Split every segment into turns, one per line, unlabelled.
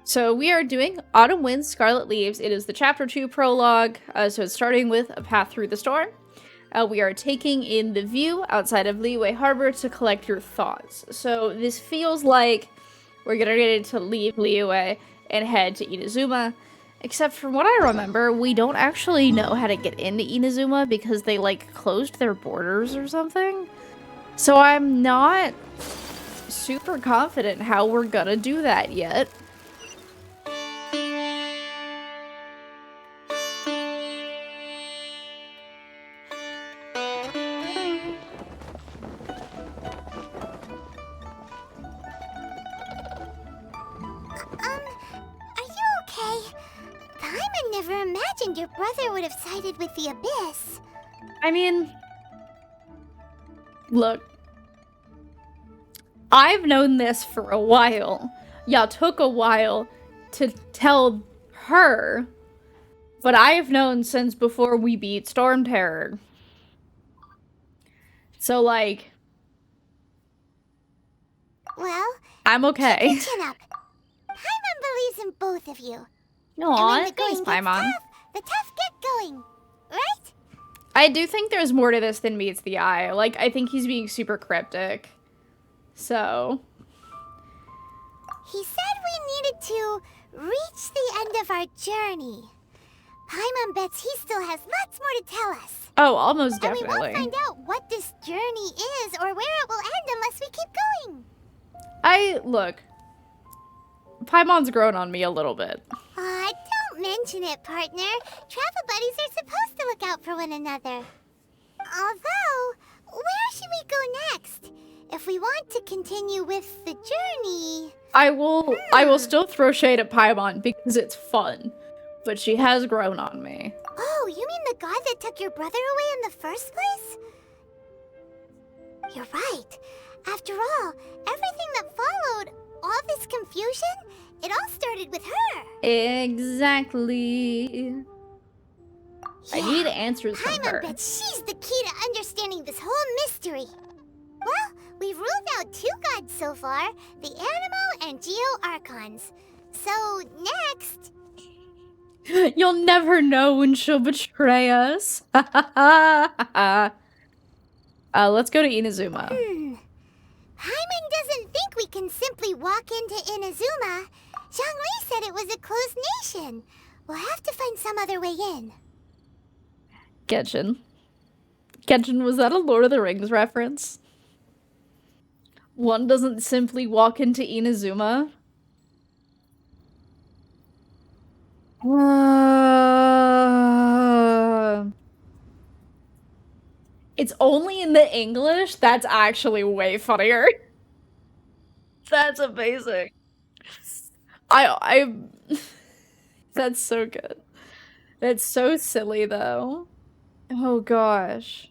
So we are doing Autumn Winds, Scarlet Leaves. It is the Chapter 2 prologue, so it's starting with A Path Through the Storm. We are taking in the view outside of Liyue Harbor to collect your thoughts. So this feels like we're getting ready to leave Liyue and head to Inazuma. Except from what I remember, we don't actually know how to get into Inazuma because they, like, closed their borders or something. So I'm not super confident how we're gonna do that yet.
Are you okay? Paimon never imagined your brother would have sided with the Abyss.
I mean, look, I've known this for a while. Yeah, took a while to tell her, but I've known since before we beat Storm Terror. So, like,
Well,
I'm okay.
keep your chin up. Paimon believes in both of you.
Aw,
And when the
thanks,
going gets
Paimon.
tough, the tough get going. Right?
I do think there's more to this than meets the eye. Like, I think he's being super cryptic. So.
He said we needed to reach the end of our journey. Paimon bets he still has lots more to tell us.
Oh, almost
And we
definitely.
won't find out what this journey is or where it will end unless we keep going.
Look, Paimon's grown on me a little bit.
Don't mention it, partner. Travel buddies are supposed to look out for one another. Although, where should we go next? If we want to continue with the journey...
I will still throw shade at Paimon because it's fun, but she has grown on me.
Oh, you mean the guy that took your brother away in the first place? You're right. After all, everything that followed, all this confusion, it all started with her.
Exactly. I need answers from her.
Paimon bets she's the key to understanding this whole mystery. Well, we've ruled out two gods so far, the Animo and Geo-Archons. So, next...
You'll never know when she'll betray us. Let's go to Inazuma.
Paimon doesn't think we can simply walk into Inazuma. Zhongli said it was a closed nation. We'll have to find some other way in.
Genshin. Genshin, was that a Lord of the Rings reference? One doesn't simply walk into Inazuma. It's only in the English? That's actually way funnier. That's amazing. That's so good. That's so silly, though. Oh, gosh.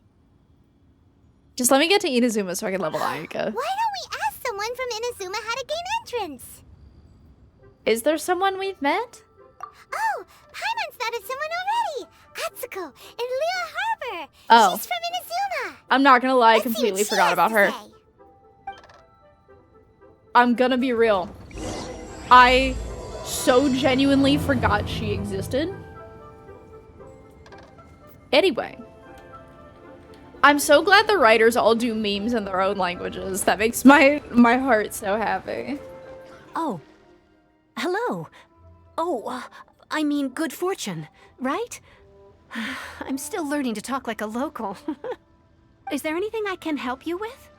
Just let me get to Inazuma so I can level Ayaka.
Why don't we ask someone from Inazuma how to gain entrance?
Is there someone we've met?
Oh, Paimon's thought of someone already. Atsuko in Liyue Harbor.
Oh.
She's from Inazuma.
I'm not gonna lie, I
Let's see what
completely
she
forgot
has
about
to
her.
say.
I'm gonna be real. I so genuinely forgot she existed. Anyway. I'm so glad the writers all do memes in their own languages. That makes my heart so happy.
Oh. Hello. Oh, I mean good fortune, right? I'm still learning to talk like a local. Is there anything I can help you with?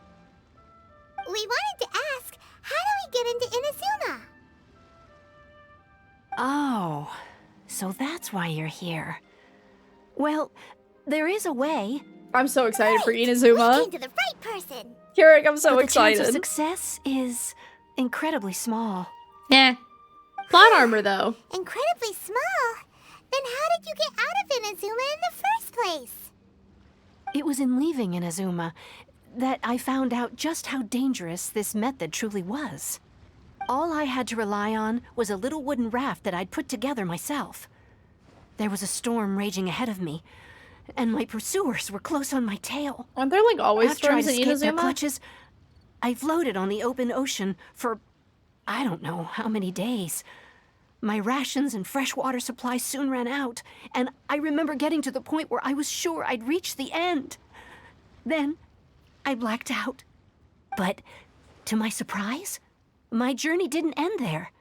We wanted to ask, how do we get into Inazuma?
Oh, so that's why you're here. Well, there is a way.
I'm so excited for
Great!
Inazuma.
We came to the right person.
Kirik, I'm so
but the
excited.
chance of success is incredibly small.
Yeah. Plot armor, though.
Incredibly small. Then how did you get out of Inazuma in the first place?
It was in leaving Inazuma that I found out just how dangerous this method truly was. All I had to rely on was a little wooden raft that I'd put together myself. There was a storm raging ahead of me, and my pursuers were close on my tail.
Aren't there, like, always
After I'd
storms in
escaped their
Inazuma?
clutches, I floated on the open ocean for I don't know how many days. My rations and fresh water supply soon ran out, and I remember getting to the point where I was sure I'd reached the end. Then, I blacked out. But, to my surprise, my journey didn't end there.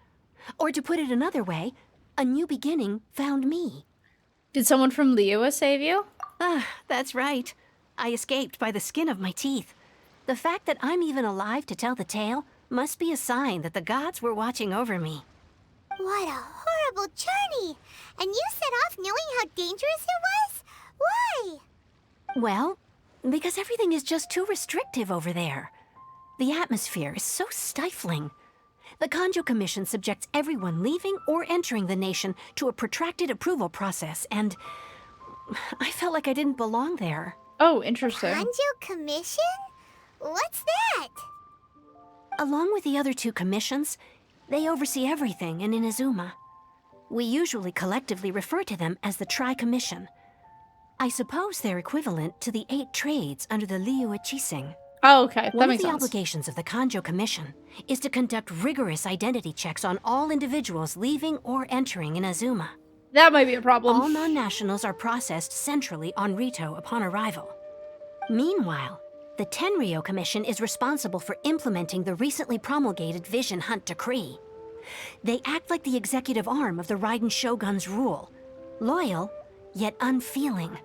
Or to put it another way, a new beginning found me.
Did someone from Liyue save you?
That's right. I escaped by the skin of my teeth. The fact that I'm even alive to tell the tale must be a sign that the gods were watching over me.
What a horrible journey! And you set off knowing how dangerous it was? Why?
Well, because everything is just too restrictive over there. The atmosphere is so stifling. The Kanjo Commission subjects everyone leaving or entering the nation to a protracted approval process, and I felt like I didn't belong there.
Oh, interesting.
Kanjo Commission? What's that?
Along with the other two commissions, they oversee everything in Inazuma. We usually collectively refer to them as the Tri-Commission. I suppose they're equivalent to the 8 trades under the Liyue Chising.
Oh, okay. That
One of
makes
the
sense.
obligations of the Kanjo Commission is to conduct rigorous identity checks on all individuals leaving or entering Inazuma.
That might be a problem.
All non-nationals are processed centrally on Rito upon arrival. Meanwhile, the Tenryo Commission is responsible for implementing the recently promulgated Vision Hunt Decree. They act like the executive arm of the Raiden Shogun's rule. Loyal, yet unfeeling.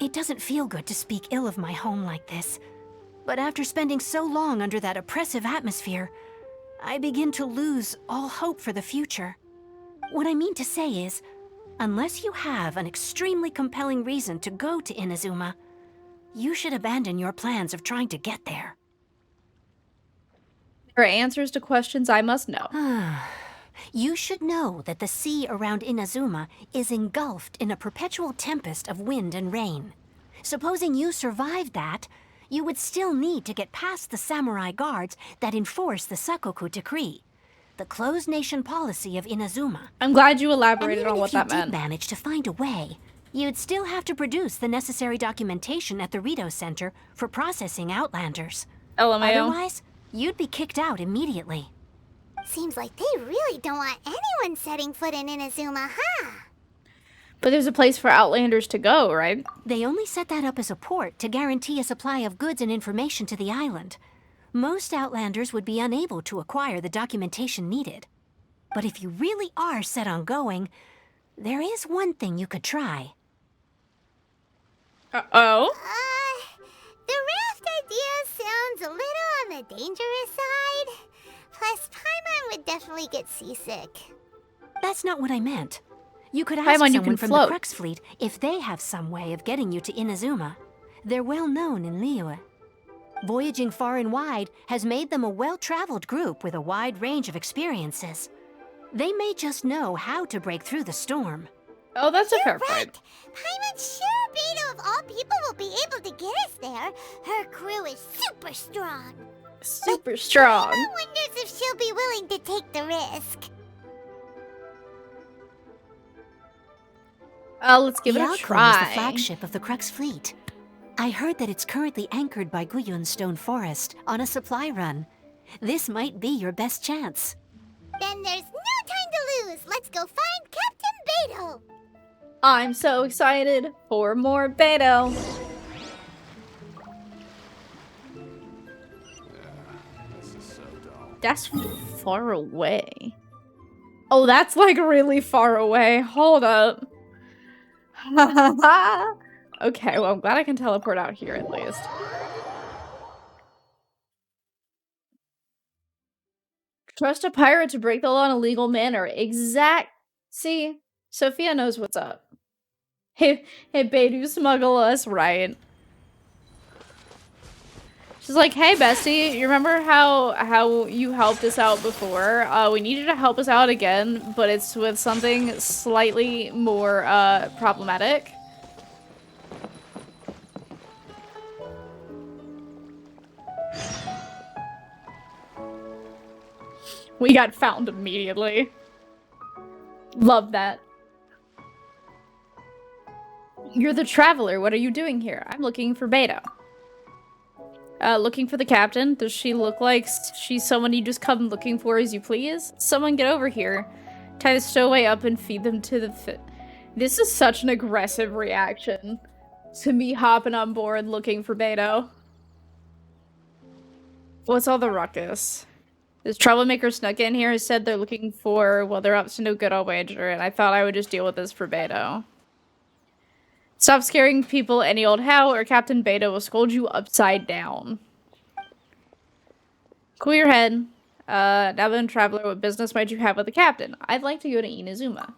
It doesn't feel good to speak ill of my home like this. But after spending so long under that oppressive atmosphere, I begin to lose all hope for the future. What I mean to say is, unless you have an extremely compelling reason to go to Inazuma, you should abandon your plans of trying to get there.
There are answers to questions I must know.
You should know that the sea around Inazuma is engulfed in a perpetual tempest of wind and rain. Supposing you survived that, you would still need to get past the samurai guards that enforce the Sakoku Decree, the closed nation policy of Inazuma.
I'm glad you
And
elaborated
even
on what
if you
that
did
meant.
manage to find a way, you'd still have to produce the necessary documentation at the Rito Center for processing Outlanders.
LMAO.
Otherwise, you'd be kicked out immediately.
Seems like they really don't want anyone setting foot in Inazuma, huh?
But there's a place for Outlanders to go, right?
They only set that up as a port to guarantee a supply of goods and information to the island. Most Outlanders would be unable to acquire the documentation needed. But if you really are set on going, there is one thing you could try.
Uh-oh.
The raft idea sounds a little on the dangerous side. Plus, Paimon would definitely get seasick.
That's not what I meant. You could ask
Paimon, you
someone
can
from
float.
the Crux Fleet if they have some way of getting you to Inazuma. They're well known in Liyue. Voyaging far and wide has made them a well-traveled group with a wide range of experiences. They may just know how to break through the storm.
Oh, that's a fair
Right.
point.
Paimon's sure Beidou of all people will be able to get us there. Her crew is super strong.
Super strong.
Paimon wonders if she'll be willing to take the risk.
Let's give it a
Yaku is
try.
the flagship of the Crux Fleet. I heard that it's currently anchored by Guyun Stone Forest on a supply run. This might be your best chance.
Then there's no time to lose. Let's go find Captain Beidou.
I'm so excited for more Beidou. That's far away. Oh, that's like really far away. Hold up. Okay, well, I'm glad I can teleport out here at least. Trust a pirate to break the law in a legal manner. See, Sophia knows what's up. Hey, Beidou, smuggle us, right? She's like, hey, bestie, you remember how you helped us out before? We need you to help us out again, but it's with something slightly more, problematic. We got found immediately. Love that. You're the traveler. What are you doing here? I'm looking for Beidou. Looking for the captain. Does she look like she's someone you just come looking for as you please? Someone get over here. Tie the stowaway up and feed them to the This is such an aggressive reaction to me hopping on board looking for Beidou. What's all the ruckus? This troublemaker snuck in here and said they're looking for, well, they're up to no good, I'll wager, and I thought I would just deal with this for Beidou. Stop scaring people any old how, or Captain Beidou will scold you upside down. Cool your head. Now then, traveler, what business might you have with the captain? I'd like to go to Inazuma.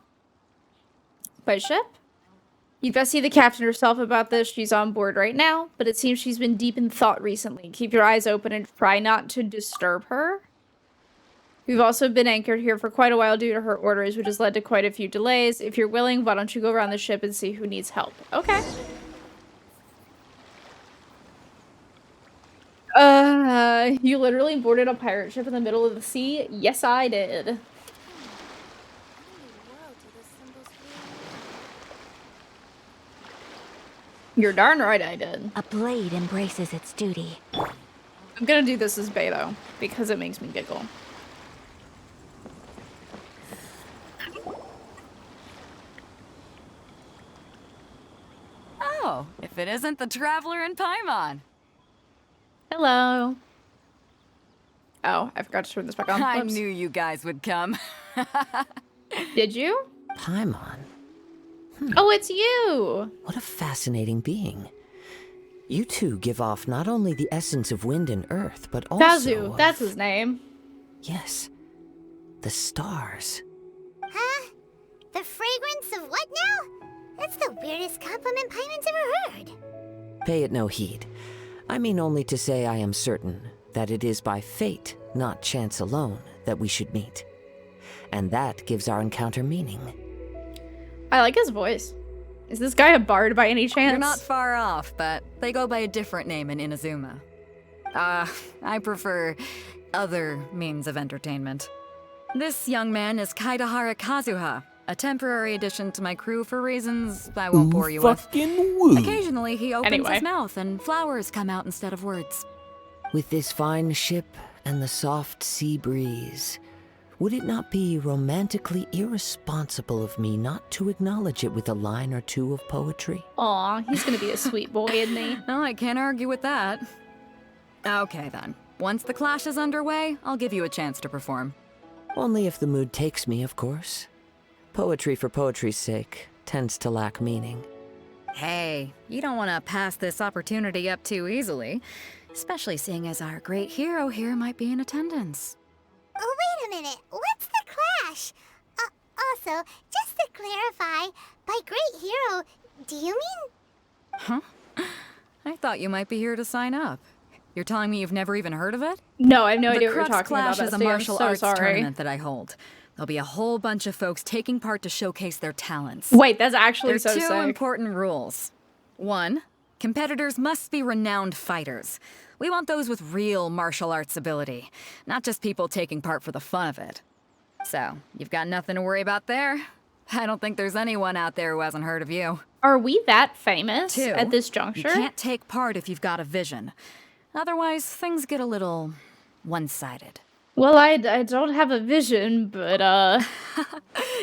By ship? You'd best see the captain herself about this. She's on board right now, but it seems she's been deep in thought recently. Keep your eyes open and try not to disturb her. We've also been anchored here for quite a while due to her orders, which has led to quite a few delays. If you're willing, why don't you go around the ship and see who needs help? Okay. You literally boarded a pirate ship in the middle of the sea? Yes, I did. You're darn right I did.
A blade embraces its duty.
I'm gonna do this as Beidou, because it makes me giggle.
Oh, if it isn't the Traveler in Paimon.
Hello. Oh, I forgot to turn this back on.
I
Whoops.
knew you guys would come.
Did you?
Paimon?
Oh, it's you!
What a fascinating being. You two give off not only the essence of wind and earth, but also
Bazu,
of...
that's his name.
Yes. The stars.
Huh? The fragrance of what now? That's the weirdest compliment Paimon's ever heard.
Pay it no heed. I mean only to say I am certain that it is by fate, not chance alone, that we should meet. And that gives our encounter meaning.
I like his voice. Is this guy a bard by any chance?
You're not far off, but they go by a different name in Inazuma. I prefer other means of entertainment. This young man is Kaidahara Kazuha, a temporary addition to my crew for reasons I won't bore you with.
Woo.
Occasionally he opens
Anyway.
his mouth and flowers come out instead of words.
With this fine ship and the soft sea breeze, would it not be romantically irresponsible of me not to acknowledge it with a line or two of poetry?
Aw, he's gonna be a sweet boy, isn't he?
Well, I can't argue with that. Okay then. Once the clash is underway, I'll give you a chance to perform.
Only if the mood takes me, of course. Poetry for poetry's sake tends to lack meaning.
Hey, you don't want to pass this opportunity up too easily, especially seeing as our great hero here might be in attendance.
Oh, wait a minute. What's the clash? Also, just to clarify, by great hero, do you mean?
Huh? I thought you might be here to sign up. You're telling me you've never even heard of it?
No, I have no
The
idea what you're
Crux
talking about.
Clash is a
Bestie. I'm
martial
so
arts
sorry.
tournament that I hold. There'll be a whole bunch of folks taking part to showcase their talents.
Wait, that's actually
There
so
are two
sick.
important rules. 1, competitors must be renowned fighters. We want those with real martial arts ability, not just people taking part for the fun of it. So, you've got nothing to worry about there. I don't think there's anyone out there who hasn't heard of you.
Are we that famous
2,
at this
you
juncture?
can't take part if you've got a vision. Otherwise, things get a little one-sided.
Well, I don't have a vision, but,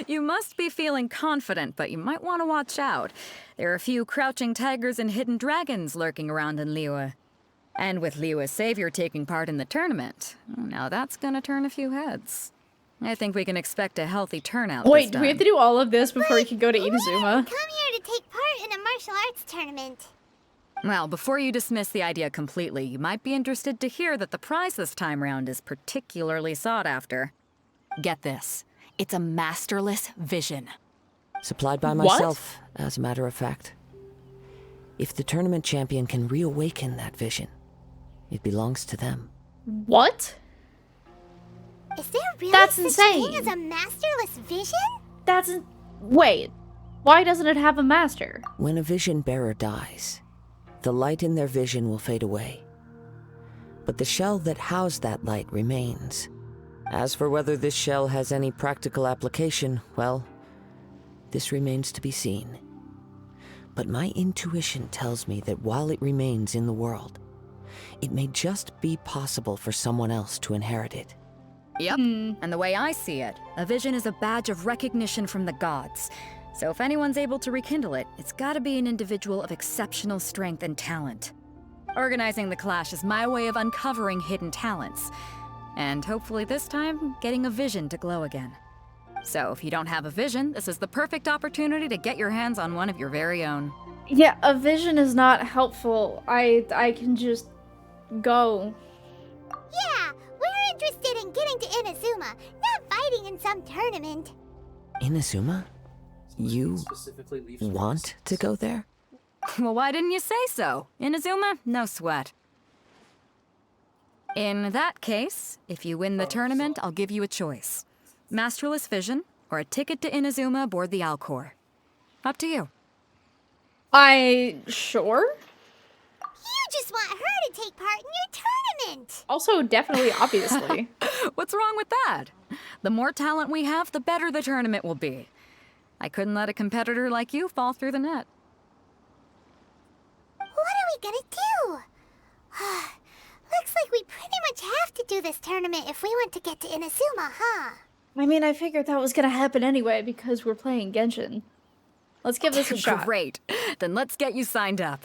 You must be feeling confident, but you might want to watch out. There are a few crouching tigers and hidden dragons lurking around in Liyue. And with Liyue's savior taking part in the tournament, now that's gonna turn a few heads. I think we can expect a healthy turnout
Wait,
this
do we have
time.
to do all of this before we can go to
We didn't
Inazuma?
come here to take part in a martial arts tournament.
Well, before you dismiss the idea completely, you might be interested to hear that the prize this time round is particularly sought after. Get this. It's a masterless vision.
Supplied by
What?
myself, as a matter of fact. If the tournament champion can reawaken that vision, it belongs to them.
What?
Is there really
That's
such
insane.
thing as a masterless vision?
Wait. Why doesn't it have a master?
When a vision bearer dies, the light in their vision will fade away. But the shell that housed that light remains. As for whether this shell has any practical application, well, this remains to be seen. But my intuition tells me that while it remains in the world, it may just be possible for someone else to inherit it.
Yep. And the way I see it, a vision is a badge of recognition from the gods. So if anyone's able to rekindle it, it's gotta be an individual of exceptional strength and talent. Organizing the clash is my way of uncovering hidden talents. And hopefully this time, getting a vision to glow again. So if you don't have a vision, this is the perfect opportunity to get your hands on one of your very own.
Yeah, a vision is not helpful. I can just go.
Yeah, we're interested in getting to Inazuma, not fighting in some tournament.
Inazuma? You want to go there?
Well, why didn't you say so? Inazuma? No sweat. In that case, if you win the tournament, I'll give you a choice. Masterless Vision, or a ticket to Inazuma aboard the Alcor. Up to you.
Sure?
You just want her to take part in your tournament.
Also, definitely, obviously.
What's wrong with that? The more talent we have, the better the tournament will be. I couldn't let a competitor like you fall through the net.
What are we gonna do? Looks like we pretty much have to do this tournament if we want to get to Inazuma, huh?
I mean, I figured that was gonna happen anyway because we're playing Genshin. Let's give this a shot.
Great. Then let's get you signed up.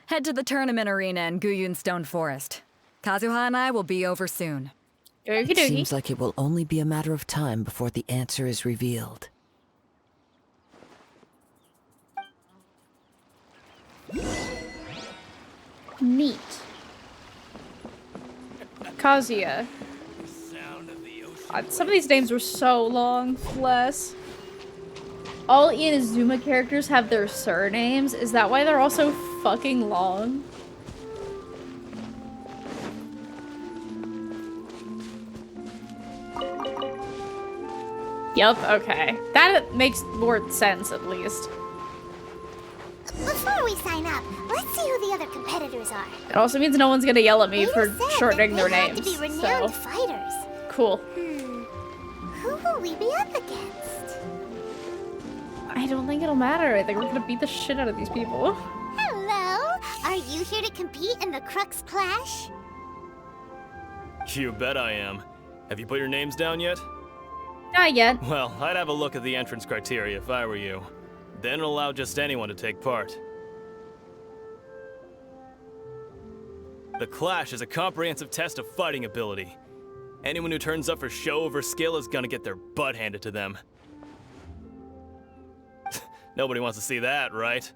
Head to the tournament arena in Guyun Stone Forest. Kazuha and I will be over soon.
Okie
It
dokie.
seems like it will only be a matter of time before the answer is revealed.
Neat. Kazuya. Some of these names were so long. Bless. All Inazuma characters have their surnames. Is that why they're all so fucking long? Yup, okay. That makes more sense, at least.
Before we sign up, let's see who the other competitors are.
It also means no one's gonna yell at me for
You said
shortening
that
their
they have
names.
to be renowned
So,
fighters.
cool.
Who will we be up against?
I don't think it'll matter. I think we're gonna beat the shit out of these people.
Hello, are you here to compete in the Crux Clash?
You bet I am. Have you put your names down yet?
Not yet.
Well, I'd have a look at the entrance criteria if I were you. Then it'll allow just anyone to take part. The Clash is a comprehensive test of fighting ability. Anyone who turns up for show over skill is gonna get their butt handed to them. Nobody wants to see that, right?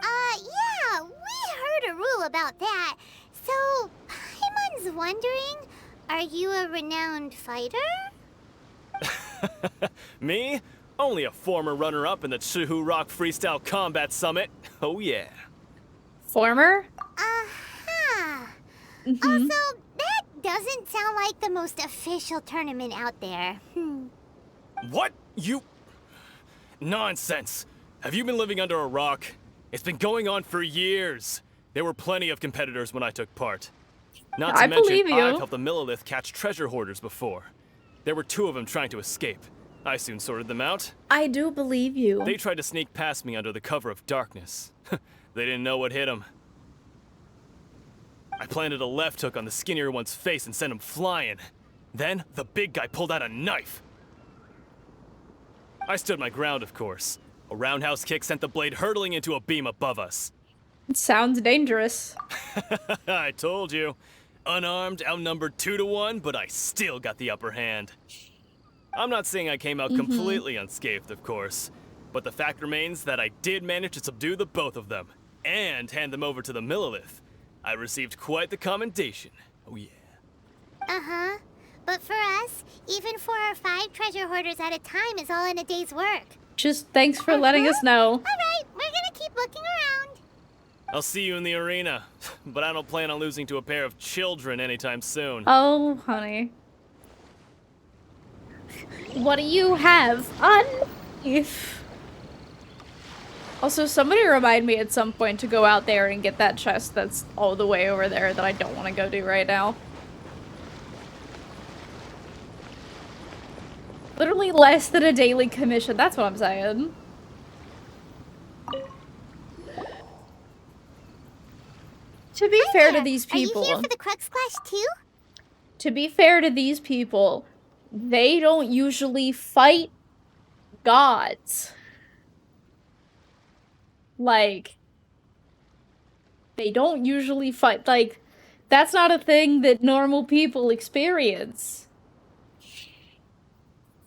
Yeah, we heard a rule about that. So, Paimon's wondering, are you a renowned fighter?
Me? Only a former runner-up in the Chihu Rock Freestyle Combat Summit. Oh yeah.
Former?
Uh-huh. Also, that doesn't sound like the most official tournament out there.
What? You... Nonsense. Have you been living under a rock? It's been going on for years. There were plenty of competitors when I took part. Not to
I
mention,
believe you.
I've helped the Millilith catch treasure hoarders before. There were 2 of them trying to escape. I soon sorted them out.
I do believe you.
They tried to sneak past me under the cover of darkness. They didn't know what hit them. I planted a left hook on the skinnier one's face and sent him flying. Then, the big guy pulled out a knife. I stood my ground, of course. A roundhouse kick sent the blade hurtling into a beam above us.
It sounds dangerous.
I told you. Unarmed, outnumbered 2 to 1, but I still got the upper hand. I'm not saying I came out completely unscathed, of course, but the fact remains that I did manage to subdue the both of them, and hand them over to the Millilith. I received quite the commendation. Oh yeah.
Uh-huh. But for us, even 4 or 5 treasure hoarders at a time is all in a day's work.
Just thanks for letting us know.
Alright, we're gonna keep looking around.
I'll see you in the arena, but I don't plan on losing to a pair of children anytime soon.
Oh, honey. What do you have on? If also, somebody remind me at some point to go out there and get that chest that's all the way over there that I don't want to go do right now. Literally less than a daily commission, that's what I'm saying. To be fair to these
Are you
people,
here for the Crux Clash too?
to be fair to these people, they don't usually fight gods. Like, they don't usually fight, like, that's not a thing that normal people experience.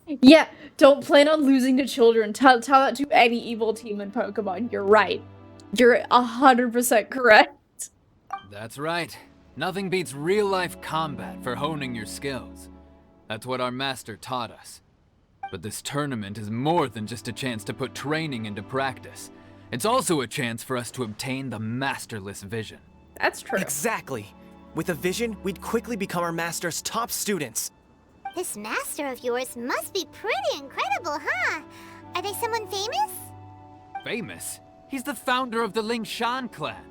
Yeah, don't plan on losing to children. Tell that to any evil team in Pokemon. You're right. You're 100% correct.
That's right. Nothing beats real-life combat for honing your skills. That's what our master taught us. But this tournament is more than just a chance to put training into practice. It's also a chance for us to obtain the masterless vision.
That's true.
Exactly. With a vision, we'd quickly become our master's top students.
This master of yours must be pretty incredible, huh? Are they someone famous?
Famous? He's the founder of the Lingshan clan,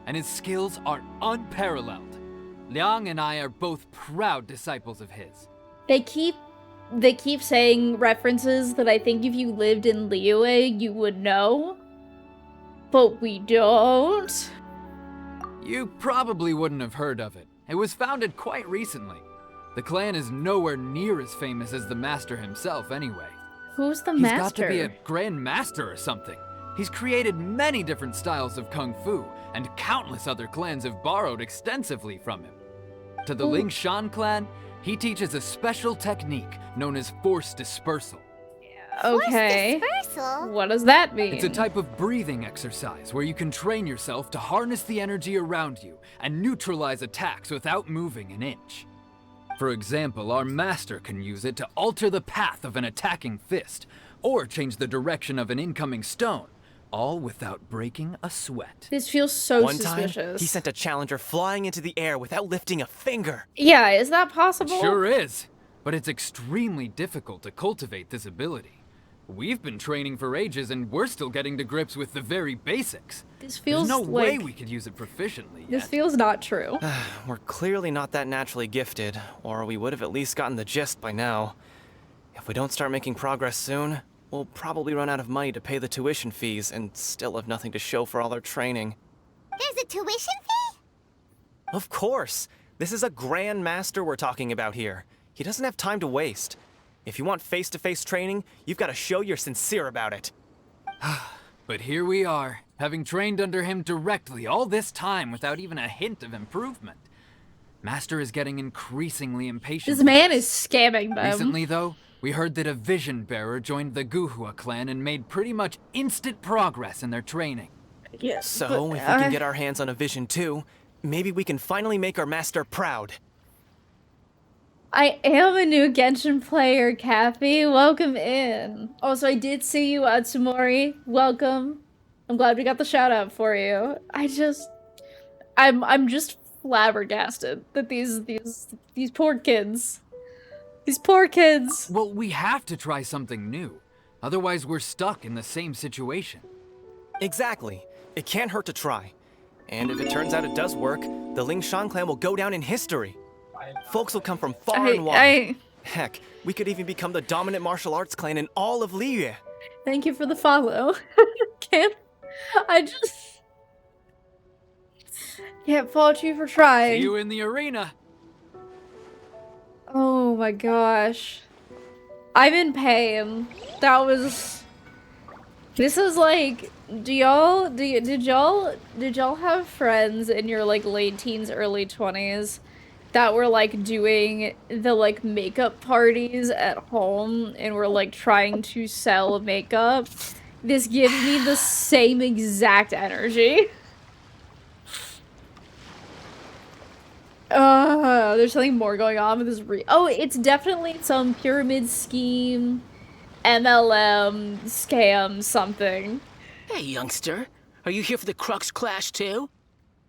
and his skills are unparalleled. Liang and I are both proud disciples of his.
They keep saying references that I think if you lived in Liyue, you would know. But we don't.
You probably wouldn't have heard of it. It was founded quite recently. The clan is nowhere near as famous as the master himself anyway.
Who's the
He's
master?
got to be a grand master or something. He's created many different styles of kung fu, and countless other clans have borrowed extensively from him. To the Lingshan clan, he teaches a special technique known as force dispersal.
Okay.
Force dispersal?
What does that mean?
It's a type of breathing exercise where you can train yourself to harness the energy around you and neutralize attacks without moving an inch. For example, our master can use it to alter the path of an attacking fist, or change the direction of an incoming stone, all without breaking a sweat.
This feels so
One time,
suspicious.
he sent a challenger flying into the air without lifting a finger.
Yeah, is that possible?
It sure is, but it's extremely difficult to cultivate this ability. We've been training for ages and we're still getting to grips with the very basics.
This feels
There's no way
like-
we could use it proficiently yet.
This feels not true.
We're clearly not that naturally gifted, or we would have at least gotten the gist by now. If we don't start making progress soon, we'll probably run out of money to pay the tuition fees and still have nothing to show for all our training.
There's a tuition fee?
Of course! This is a grand master we're talking about here. He doesn't have time to waste. If you want face-to-face training, you've got to show you're sincere about it.
But here we are, having trained under him directly all this time without even a hint of improvement. Master is getting increasingly impatient.
This man is scamming them.
Recently, though, we heard that a vision bearer joined the Guhua clan and made pretty much instant progress in their training.
Yes.
So, if we can get our hands on a vision too, maybe we can finally make our master proud.
I am a new Genshin player, Kathy. Welcome in. Also, I did see you, Atsumori. Welcome. I'm glad we got the shout out for you. I'm just flabbergasted that these poor kids. These poor kids.
Well, we have to try something new. Otherwise, we're stuck in the same situation.
Exactly. It can't hurt to try. And if it turns out it does work, the Lingshan clan will go down in history. Folks will come from far and wide. Heck, we could even become the dominant martial arts clan in all of Liyue.
Thank you for the follow. Can't fault you for trying.
See you in the arena.
Oh my gosh. I'm in pain. This is like, did y'all have friends in your like late teens, early 20s that were like doing the like makeup parties at home and were like trying to sell makeup? This gives me the same exact energy. There's something more going on with this oh, it's definitely some pyramid scheme, MLM, scam, something.
Hey, youngster. Are you here for the Crux Clash too?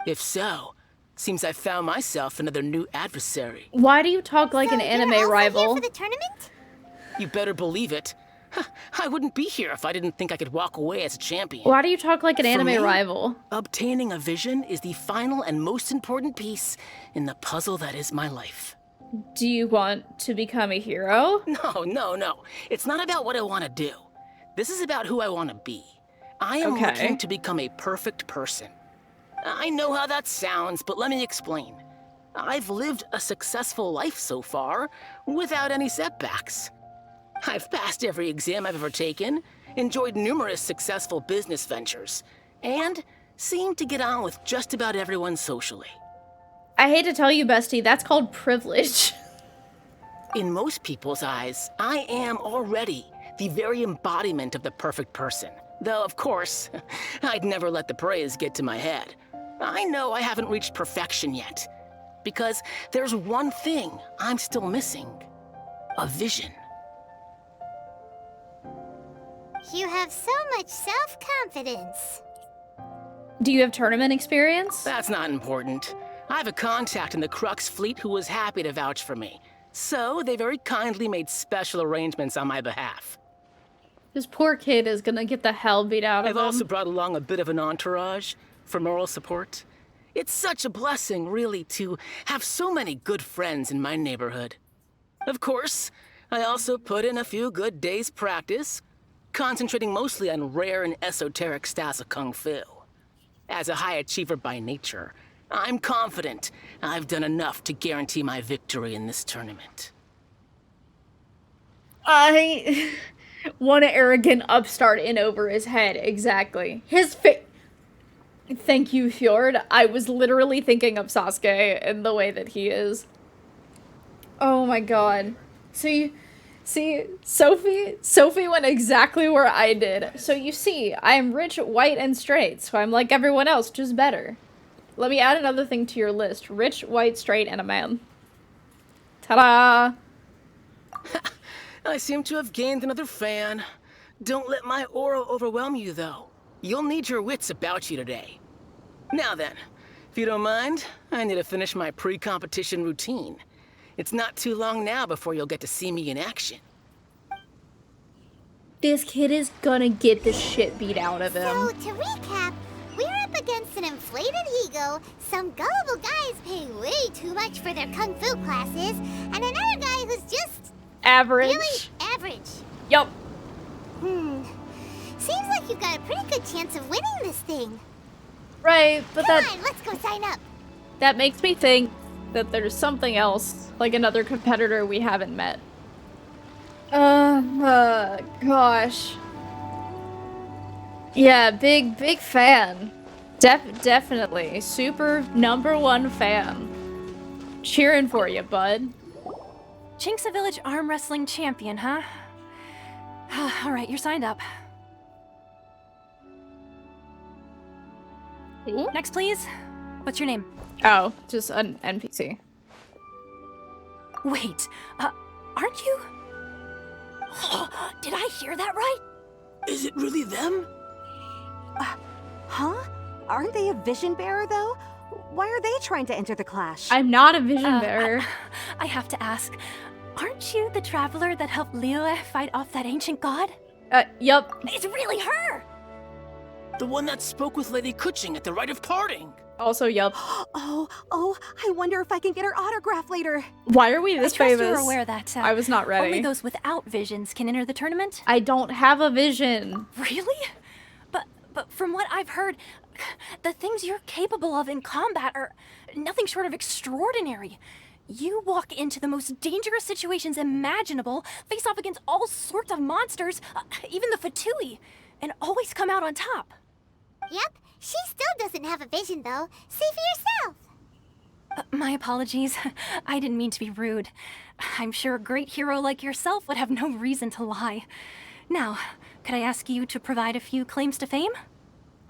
If so, seems I found myself another new adversary.
Why do you talk like an
So
anime
you're also
rival?
here for the tournament?
You better believe it. I wouldn't be here if I didn't think I could walk away as a champion.
Why do you talk like an
For
anime
me,
rival?
Obtaining a vision is the final and most important piece in the puzzle that is my life.
Do you want to become a hero?
No. It's not about what I want to do. This is about who I want to be. I am
Okay.
looking to become a perfect person. I know how that sounds, but let me explain. I've lived a successful life so far, without any setbacks. I've passed every exam I've ever taken, enjoyed numerous successful business ventures, and seemed to get on with just about everyone socially.
I hate to tell you, bestie, that's called privilege.
In most people's eyes, I am already the very embodiment of the perfect person. Though, of course, I'd never let the praise get to my head. I know I haven't reached perfection yet, because there's one thing I'm still missing. A vision.
You have so much self-confidence.
Do you have tournament experience?
That's not important. I have a contact in the Crux fleet who was happy to vouch for me. So they very kindly made special arrangements on my behalf.
This poor kid is gonna get the hell beat out of him.
I've also brought along a bit of an entourage for moral support. It's such a blessing, really, to have so many good friends in my neighborhood. Of course, I also put in a few good days' practice, concentrating mostly on rare and esoteric styles of Kung Fu. As a high achiever by nature, I'm confident I've done enough to guarantee my victory in this tournament.
One arrogant upstart in over his head, exactly. Thank you, Fjord. I was literally thinking of Sasuke and the way that he is. Oh my god. See, Sophie went exactly where I did. So you see, I am rich, white, and straight, so I'm like everyone else, just better. Let me add another thing to your list. Rich, white, straight, and a man. Ta-da!
I seem to have gained another fan. Don't let my aura overwhelm you, though. You'll need your wits about you today. Now then, if you don't mind, I need to finish my pre-competition routine. It's not too long now before you'll get to see me in action.
This kid is gonna get the shit beat out of him.
So, to recap, we're up against an inflated ego, some gullible guys paying way too much for their kung fu classes, and another guy who's just...
average.
really average.
Yup.
Seems like you've got a pretty good chance of winning this thing.
Right, but
Come on, let's go sign up.
that makes me think that there's something else, like another competitor we haven't met. Gosh. Yeah, big fan. Definitely. Super #1 fan. Cheering for you, bud.
Chinksa Village arm wrestling champion, huh? Alright, you're signed up.
Ooh.
Next, please. What's your name?
Oh, just an NPC.
Wait, aren't you? Did I hear that right?
Is it really them?
Huh? Aren't they a vision bearer, though? Why are they trying to enter the clash?
I'm not a vision bearer.
I have to ask, aren't you the traveler that helped Liyue fight off that ancient god?
Yup.
It's really her!
The one that spoke with Lady Kuching at the rite of parting.
Also, yup.
Oh, I wonder if I can get her autograph later.
Why are we this
I trust
famous?
you're aware that
I was not ready.
only those without visions can enter the tournament?
I don't have a vision.
Really? But from what I've heard, the things you're capable of in combat are nothing short of extraordinary. You walk into the most dangerous situations imaginable, face off against all sorts of monsters, even the Fatui, and always come out on top.
Yep, she still doesn't have a vision, though. See for yourself.
My apologies. I didn't mean to be rude. I'm sure a great hero like yourself would have no reason to lie. Now, could I ask you to provide a few claims to fame?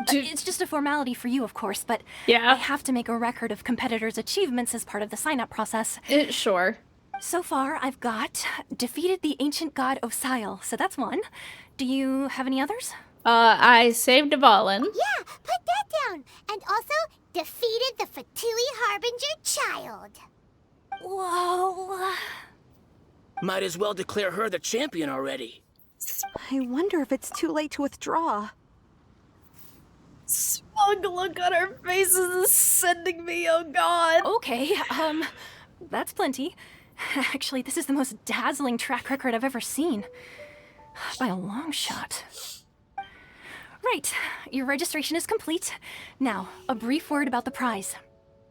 It's just a formality for you, of course, but
Yeah.
I have to make a record of competitors' achievements as part of the sign-up process.
Sure.
So far, I've got defeated the ancient god Osile, so that's one. Do you have any others?
I saved a ballin.
Yeah, put that down. And also, defeated the Fatui Harbinger child.
Whoa.
Might as well declare her the champion already.
I wonder if it's too late to withdraw.
Smug look on her faces is sending me, oh god.
Okay, that's plenty. Actually, this is the most dazzling track record I've ever seen. By a long shot. Right, your registration is complete. Now, a brief word about the prize.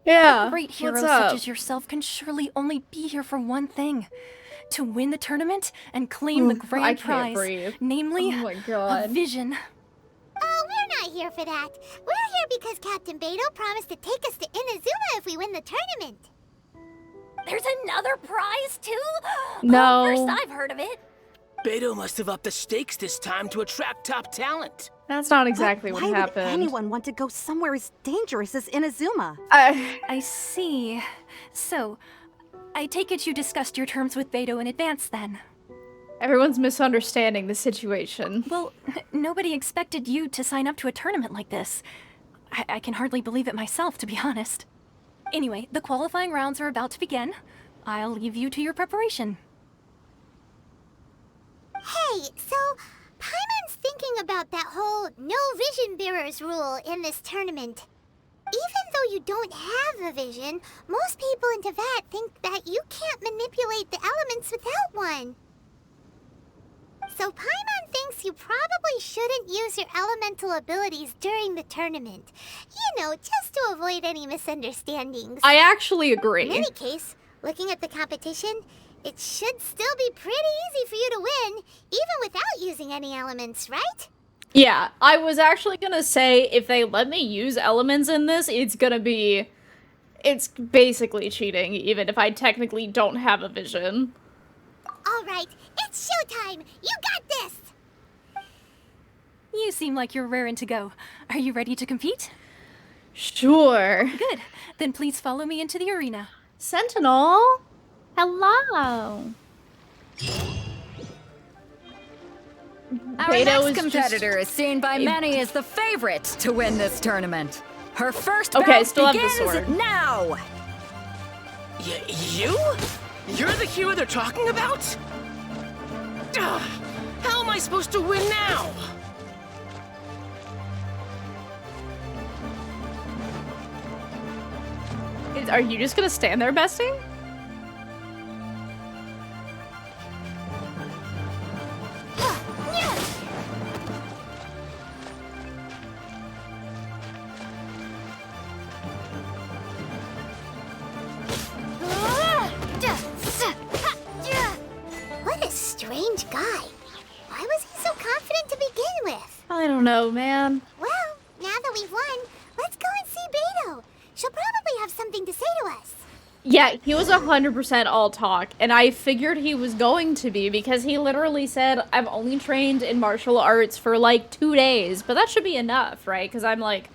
Yeah.
A great hero
what's
such
up?
as yourself can surely only be here for one thing. To win the tournament and claim the
I
grand
can't
prize.
breathe.
Namely,
Oh my
a
god.
vision.
Oh, we're not here for that. We're here because Captain Beidou promised to take us to Inazuma if we win the tournament.
There's another prize, too?
No.
First I've heard of it.
Beidou must have upped the stakes this time to attract top talent.
That's not exactly what
Why would
happened.
anyone want to go somewhere as dangerous as Inazuma?
I see. So, I take it you discussed your terms with Beidou in advance, then?
Everyone's misunderstanding the situation.
Well, nobody expected you to sign up to a tournament like this. I can hardly believe it myself, to be honest. Anyway, the qualifying rounds are about to begin. I'll leave you to your preparation.
Hey, so Paimon's thinking about that whole no vision bearers rule in this tournament. Even though you don't have a vision, most people in Teyvat think that you can't manipulate the elements without one. So Paimon thinks you probably shouldn't use your elemental abilities during the tournament. You know, just to avoid any misunderstandings.
I actually
In
agree.
any case, looking at the competition, it should still be pretty easy for you to win, even without using any elements, right?
Yeah, I was actually gonna say if they let me use elements in this, it's basically cheating, even if I technically don't have a vision.
Alright, it's showtime! You got this!
You seem like you're raring to go. Are you ready to compete?
Sure.
Good. Then please follow me into the arena.
Sentinel? Hello.
Our
Beidou
next
is
competitor is seen by many as the favorite to win this tournament. Her first
Okay,
bout
still have the
begins
sword.
now!
You? You're the hero they're talking about? Ugh, how am I supposed to win now?
Are you just gonna stand there, bestie?
What a strange guy. Why was he so confident to begin with?
I don't know, man.
Well, now that we've won, let's go and see Beidou. She'll probably have something to say to us.
Yeah, he was 100% all talk, and I figured he was going to be because he literally said, I've only trained in martial arts for like 2 days, but that should be enough, right? Because I'm like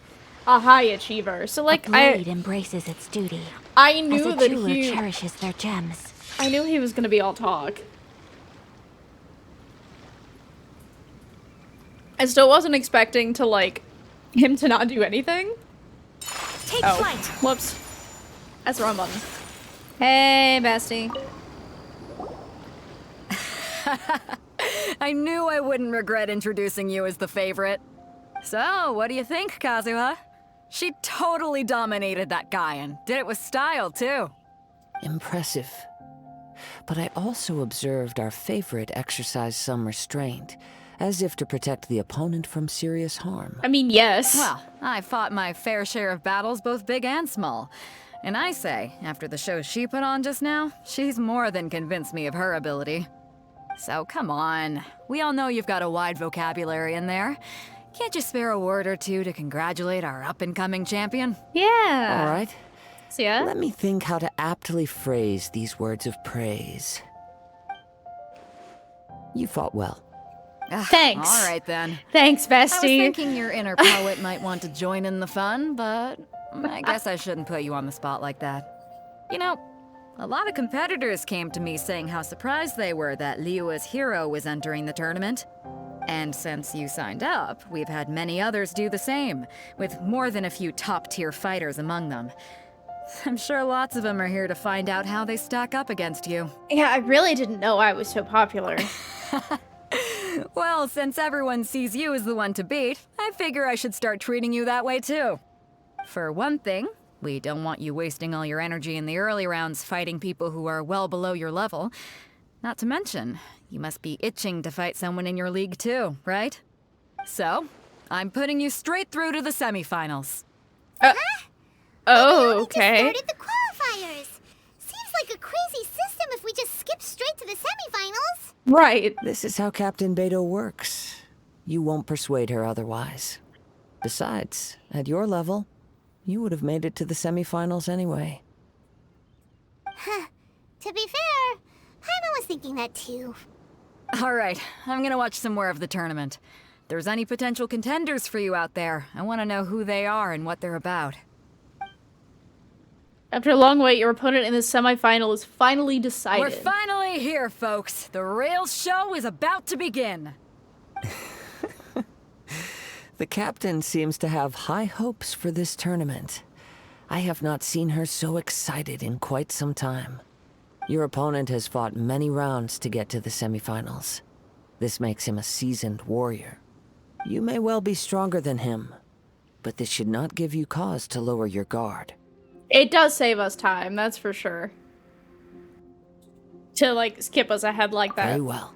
a high achiever. So like
A blade embraces its duty.
I
As
knew
a
that
jeweler
he
cherishes their gems.
I knew he was gonna be all talk. I still wasn't expecting to like him to not do anything.
Take
Oh,
flight!
whoops. That's the wrong button. Hey, bestie.
I knew I wouldn't regret introducing you as the favorite. So, what do you think, Kazuha? She totally dominated that guy and did it with style, too.
Impressive. But I also observed our favorite exercise some restraint, as if to protect the opponent from serious harm.
I mean, yes.
Well, I fought my fair share of battles, both big and small. And I say, after the show she put on just now, she's more than convinced me of her ability. So come on. We all know you've got a wide vocabulary in there. Can't you spare a word or two to congratulate our up-and-coming champion?
Yeah.
All right.
So yeah.
Let me think how to aptly phrase these words of praise. You fought well.
Thanks.
All right, then.
Thanks,
I was
bestie.
thinking your inner poet might want to join in the fun, but I guess I shouldn't put you on the spot like that. You know, a lot of competitors came to me saying how surprised they were that Liyue's hero was entering the tournament. And since you signed up, we've had many others do the same, with more than a few top-tier fighters among them. I'm sure lots of them are here to find out how they stack up against you.
Yeah, I really didn't know I was so popular.
Well, since everyone sees you as the one to beat, I figure I should start treating you that way too. For one thing, we don't want you wasting all your energy in the early rounds fighting people who are well below your level. Not to mention, you must be itching to fight someone in your league too, right? So, I'm putting you straight through to the semifinals.
Oh, okay.
We just started the qualifiers. Seems like a crazy system if we just skip straight to the semifinals.
Right.
This is how Captain Beidou works. You won't persuade her otherwise. Besides, at your level, you would have made it to the semifinals anyway.
To be fair, Paimon was thinking that too.
All right, I'm gonna watch some more of the tournament. If there's any potential contenders for you out there, I want to know who they are and what they're about.
After a long wait, your opponent in the semifinal is finally decided.
We're finally here, folks. The Rails show is about to begin.
The captain seems to have high hopes for this tournament. I have not seen her so excited in quite some time. Your opponent has fought many rounds to get to the semifinals. This makes him a seasoned warrior. You may well be stronger than him, but this should not give you cause to lower your guard.
It does save us time, that's for sure. To, like, skip us ahead like that.
Very well.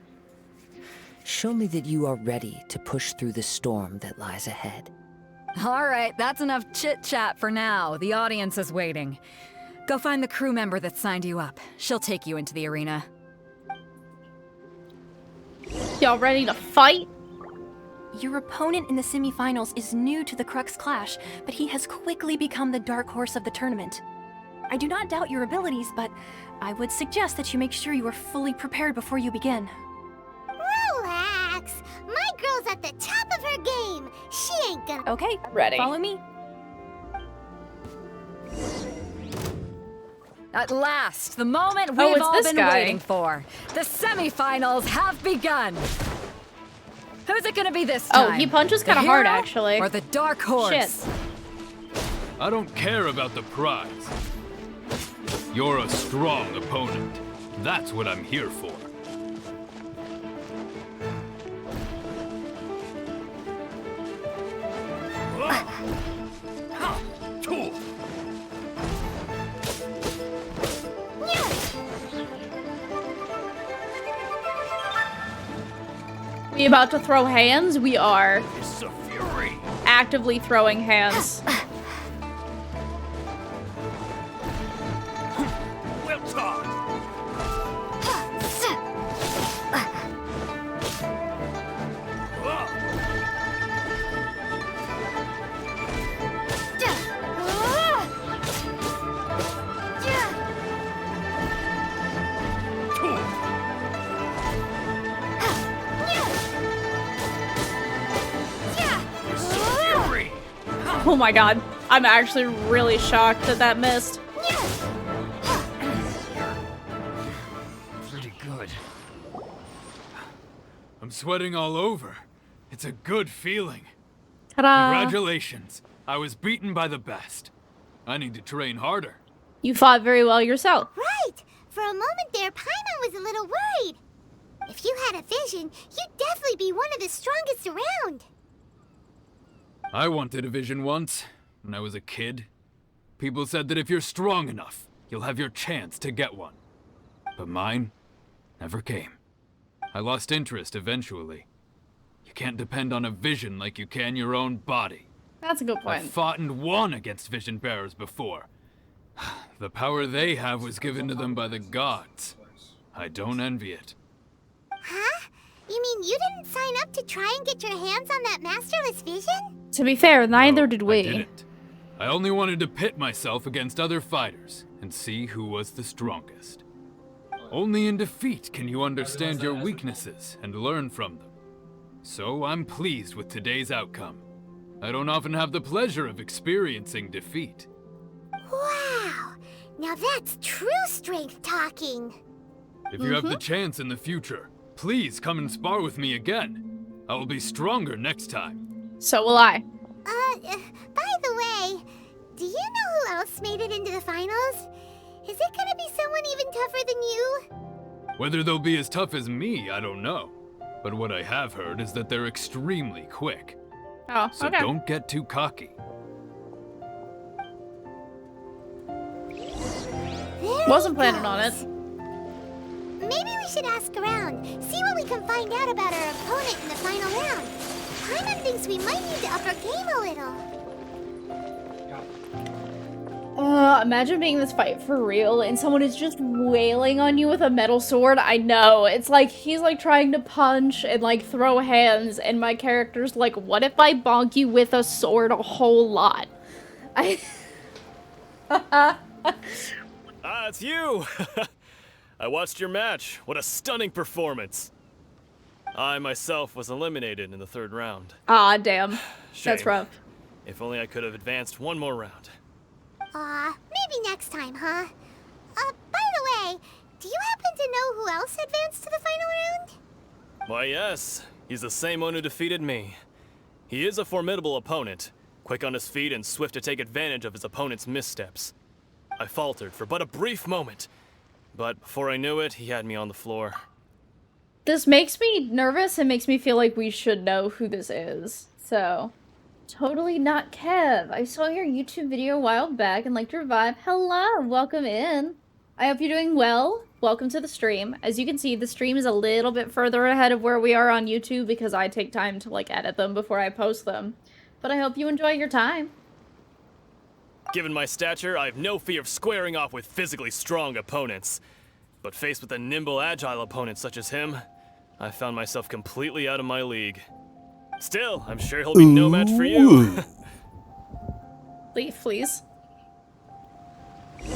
Show me that you are ready to push through the storm that lies ahead.
All right, that's enough chit-chat for now. The audience is waiting. Go find the crew member that signed you up. She'll take you into the arena.
Y'all ready to fight?
Your opponent in the semifinals is new to the Crux Clash, but he has quickly become the dark horse of the tournament. I do not doubt your abilities, but I would suggest that you make sure you are fully prepared before you begin.
Relax. My girl's at the top of her game. She ain't gonna...
Okay,
ready.
Follow me.
At last, the moment we've all been waiting for. The semifinals have begun. Who's it gonna be this time?
Oh, he punches kind of hard, actually.
Or the dark horse?
Shit.
I don't care about the prize. You're a strong opponent. That's what I'm here for.
We about to throw hands? We are actively throwing hands.
Well talk.
Oh my god. I'm actually really shocked that that missed.
Pretty good. I'm sweating all over. It's a good feeling.
Ta-da!
Congratulations. I was beaten by the best. I need to train harder.
You fought very well yourself.
Right. For a moment there, Paimon was a little worried. If you had a vision, you'd definitely be one of the strongest around.
I wanted a vision once, when I was a kid. People said that if you're strong enough, you'll have your chance to get one. But mine never came. I lost interest eventually. You can't depend on a vision like you can your own body.
That's a good point.
I've fought and won against vision bearers before. The power they have was given to them by the gods. I don't envy it.
Huh? You mean you didn't sign up to try and get your hands on that masterless vision?
To be fair, neither
No,
did we.
I didn't. I only wanted to pit myself against other fighters and see who was the strongest. Only in defeat can you understand your weaknesses and learn from them. So I'm pleased with today's outcome. I don't often have the pleasure of experiencing defeat.
Wow! Now that's true strength talking.
If you have the chance in the future, please come and spar with me again. I will be stronger next time.
So will I.
By the way, do you know who else made it into the finals? Is it gonna be someone even tougher than you?
Whether they'll be as tough as me, I don't know. But what I have heard is that they're extremely quick.
Oh,
So
okay.
don't get too cocky.
Wasn't planning on it.
Maybe we should ask around, see what we can find out about our opponent in the final round. Paimon thinks we might need to up our game a little.
Imagine being in this fight for real and someone is just wailing on you with a metal sword. I know. It's like he's like trying to punch and like throw hands and my character's like, what if I bonk you with a sword a whole lot?
It's you! I watched your match. What a stunning performance. I myself was eliminated in the 3rd round.
Ah, damn.
Shame.
That's rough.
If only I could have advanced one more round.
Maybe next time, huh? By the way, do you happen to know who else advanced to the final round?
Why, yes. He's the same one who defeated me. He is a formidable opponent, quick on his feet and swift to take advantage of his opponent's missteps. I faltered for but a brief moment, but before I knew it, he had me on the floor.
This makes me nervous and makes me feel like we should know who this is, so... Totally not Kev. I saw your YouTube video a while back and liked your vibe. Hello, welcome in. I hope you're doing well. Welcome to the stream. As you can see, the stream is a little bit further ahead of where we are on YouTube because I take time to like edit them before I post them. But I hope you enjoy your time.
Given my stature, I have no fear of squaring off with physically strong opponents. But faced with a nimble, agile opponent such as him, I found myself completely out of my league. Still, I'm sure he'll be no match for you.
Leave, please.
Hey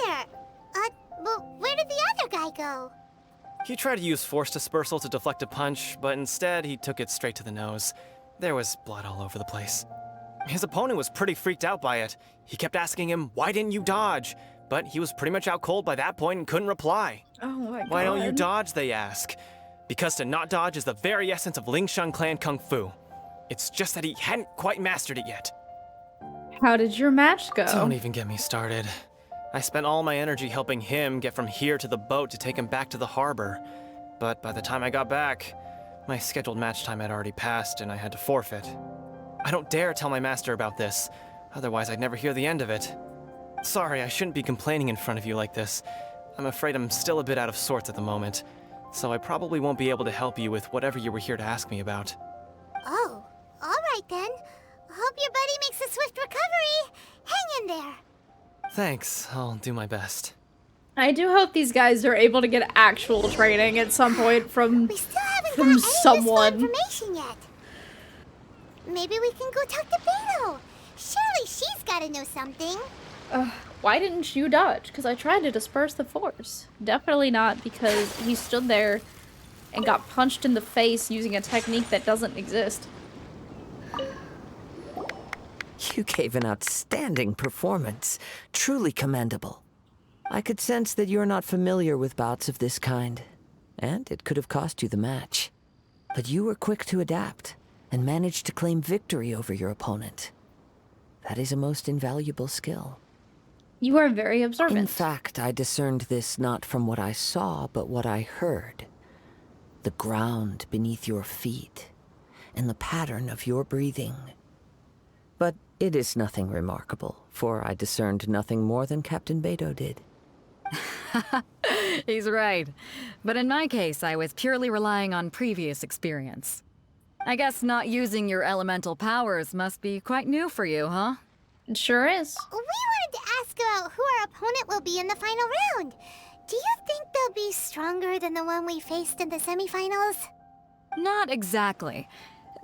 there! Well, where did the other guy go?
He tried to use force dispersal to deflect a punch, but instead he took it straight to the nose. There was blood all over the place. His opponent was pretty freaked out by it. He kept asking him, "Why didn't you dodge?" But he was pretty much out cold by that point and couldn't reply.
Oh my god.
Why don't you dodge, they ask. Because to not dodge is the very essence of Lingshan clan kung fu. It's just that he hadn't quite mastered it yet.
How did your match go?
Don't even get me started. I spent all my energy helping him get from here to the boat to take him back to the harbor. But by the time I got back, my scheduled match time had already passed and I had to forfeit. I don't dare tell my master about this, otherwise I'd never hear the end of it. Sorry, I shouldn't be complaining in front of you like this. I'm afraid I'm still a bit out of sorts at the moment, so I probably won't be able to help you with whatever you were here to ask me about.
Oh, alright then. Hope your buddy makes a swift recovery. Hang in there.
Thanks, I'll do my best.
I do hope these guys are able to get actual training at some point from
We still haven't got any
someone.
useful information yet. Maybe we can go talk to Beidou. Surely she's gotta know something.
Why didn't you dodge? Because I tried to disperse the force. Definitely not because he stood there and got punched in the face using a technique that doesn't exist.
You gave an outstanding performance. Truly commendable. I could sense that you're not familiar with bouts of this kind, and it could have cost you the match. But you were quick to adapt and managed to claim victory over your opponent. That is a most invaluable skill.
You are very observant.
In fact, I discerned this not from what I saw, but what I heard. The ground beneath your feet, and the pattern of your breathing. But it is nothing remarkable, for I discerned nothing more than Captain Beidou did.
He's right. But in my case, I was purely relying on previous experience. I guess not using your elemental powers must be quite new for you, huh?
It sure is.
We wanted to ask about who our opponent will be in the final round. Do you think they'll be stronger than the one we faced in the semifinals?
Not exactly.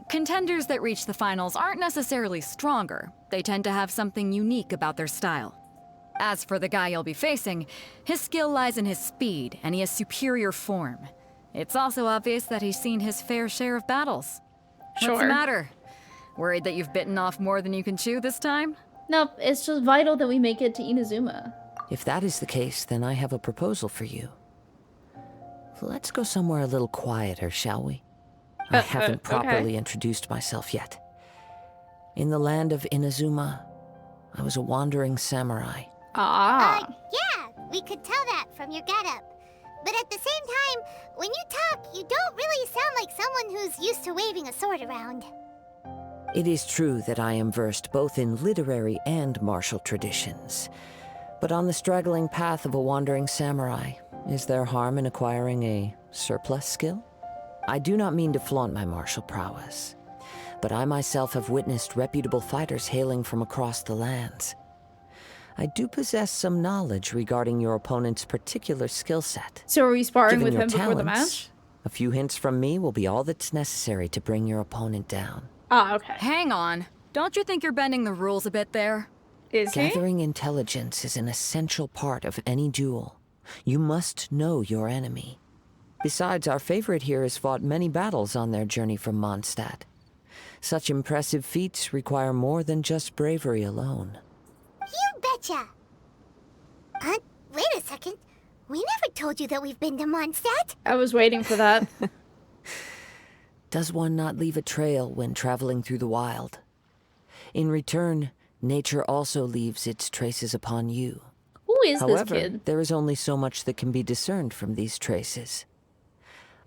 Contenders that reach the finals aren't necessarily stronger. They tend to have something unique about their style. As for the guy you'll be facing, his skill lies in his speed, and he has superior form. It's also obvious that he's seen his fair share of battles.
Sure.
What's the matter? Worried that you've bitten off more than you can chew this time?
Nope, it's just vital that we make it to Inazuma.
If that is the case, then I have a proposal for you. Let's go somewhere a little quieter, shall we? I haven't properly introduced myself yet. In the land of Inazuma, I was a wandering samurai.
Yeah, we could tell that from your getup. But at the same time, when you talk, you don't really sound like someone who's used to waving a sword around.
It is true that I am versed both in literary and martial traditions. But on the straggling path of a wandering samurai, is there harm in acquiring a surplus skill? I do not mean to flaunt my martial prowess, but I myself have witnessed reputable fighters hailing from across the lands. I do possess some knowledge regarding your opponent's particular skill set.
So are we sparring
Given
with
your
him before the
talents,
match?
a few hints from me will be all that's necessary to bring your opponent down.
Ah, okay.
Hang on. Don't you think you're bending the rules a bit there?
Is he?
Gathering intelligence is an essential part of any duel. You must know your enemy. Besides, our favorite here has fought many battles on their journey from Mondstadt. Such impressive feats require more than just bravery alone.
You betcha! Wait a second. We never told you that we've been to Mondstadt.
I was waiting for that.
Does one not leave a trail when traveling through the wild? In return, nature also leaves its traces upon you.
Who is
However,
this kid?
there is only so much that can be discerned from these traces.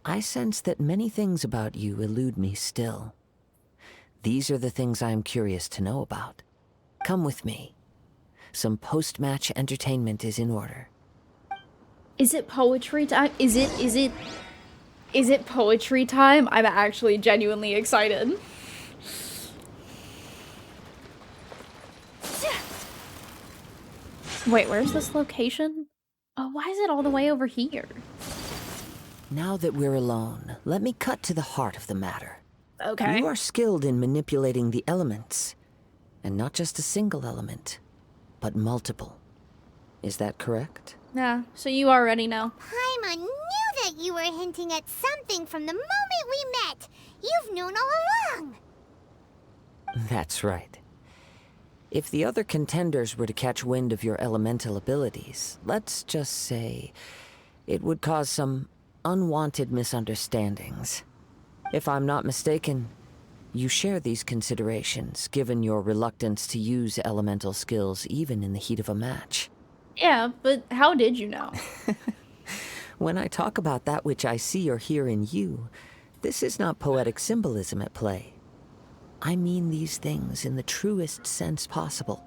I sense that many things about you elude me still. These are the things I am curious to know about. Come with me. Some post-match entertainment is in order.
Is it poetry time? Is it poetry time? I'm actually genuinely excited. Wait, where's this location? Oh, why is it all the way over here?
Now that we're alone, let me cut to the heart of the matter.
Okay.
You are skilled in manipulating the elements, and not just a single element, but multiple. Is that correct?
Yeah, so you already know.
Paimon knew that you were hinting at something from the moment we met. You've known all along.
That's right. If the other contenders were to catch wind of your elemental abilities, let's just say it would cause some unwanted misunderstandings. If I'm not mistaken, you share these considerations, given your reluctance to use elemental skills even in the heat of a match.
Yeah, but how did you know?
When I talk about that which I see or hear in you, this is not poetic symbolism at play. I mean these things in the truest sense possible.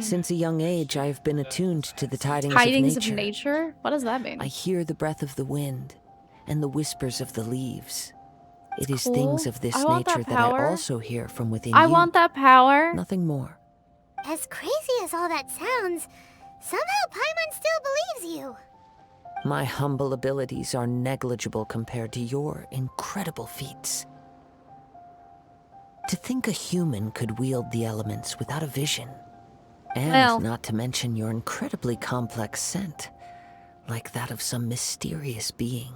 Since a young age, I have been attuned to the tidings
of nature? What does that mean?
I hear the breath of the wind and the whispers of the leaves. It is
cool.
things of this nature that I also hear from within you.
I want that power.
Nothing more.
As crazy as all that sounds, somehow Paimon still believes you.
My humble abilities are negligible compared to your incredible feats. To think a human could wield the elements without a vision. And not to mention your incredibly complex scent, like that of some mysterious being.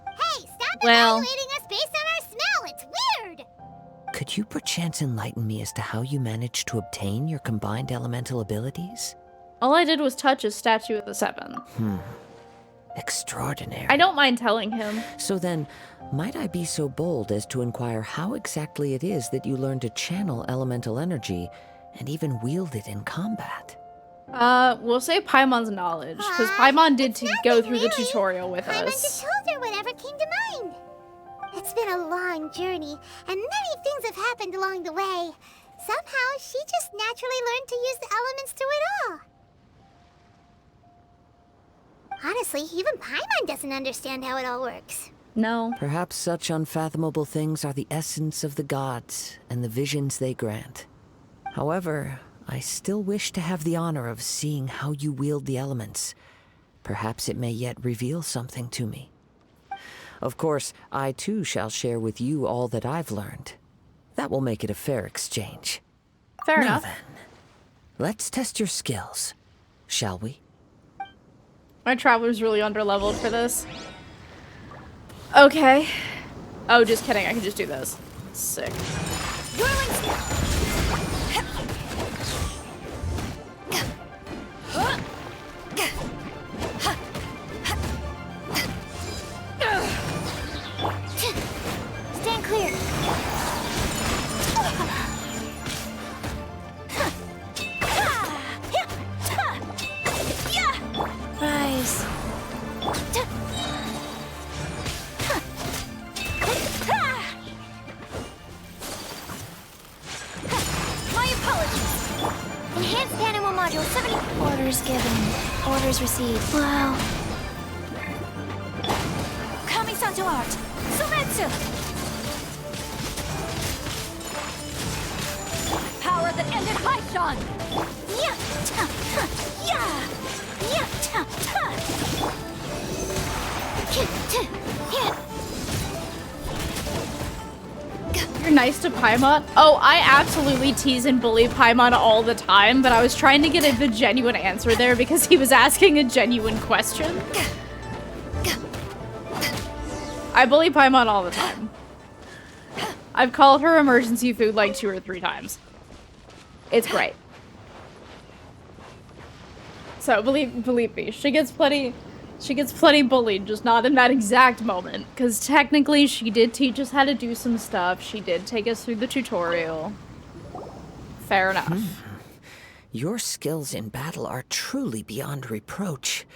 Hey, stop evaluating us based on our smell! It's weird!
Could you perchance enlighten me as to how you managed to obtain your combined elemental abilities?
All I did was touch a statue of the Seven.
Extraordinary.
I don't mind telling him.
So then, might I be so bold as to inquire how exactly it is that you learned to channel elemental energy and even wield it in combat?
We'll say Paimon's knowledge, because Paimon did go through the tutorial with
Paimon
us.
just told her whatever came to mind. It's been a long journey, and many things have happened along the way. Somehow, she just naturally learned to use the elements through it all. Honestly, even Paimon doesn't understand how it all works.
No.
Perhaps such unfathomable things are the essence of the gods and the visions they grant. However, I still wish to have the honor of seeing how you wield the elements. Perhaps it may yet reveal something to me. Of course, I too shall share with you all that I've learned. That will make it a fair exchange.
Fair enough.
Now then, let's test your skills, shall we?
My traveler's really underleveled for this. Okay. Oh, just kidding. I can just do this. Sick.
Stand clear.
Rise.
My apologies. Enhanced animal module 70.
Orders given. Orders received. Wow.
Kami-santo art.
Sumetsu! Power that ended Haishan! Yeah! Yeah!
You're nice to Paimon? Oh, I absolutely tease and bully Paimon all the time, but I was trying to get a genuine answer there because he was asking a genuine question. I bully Paimon all the time. I've called her emergency food like 2 or 3 times. It's great. So believe me, she gets plenty bullied, just not in that exact moment. Because technically she did teach us how to do some stuff. She did take us through the tutorial. Fair enough.
Your skills in battle are truly beyond reproach.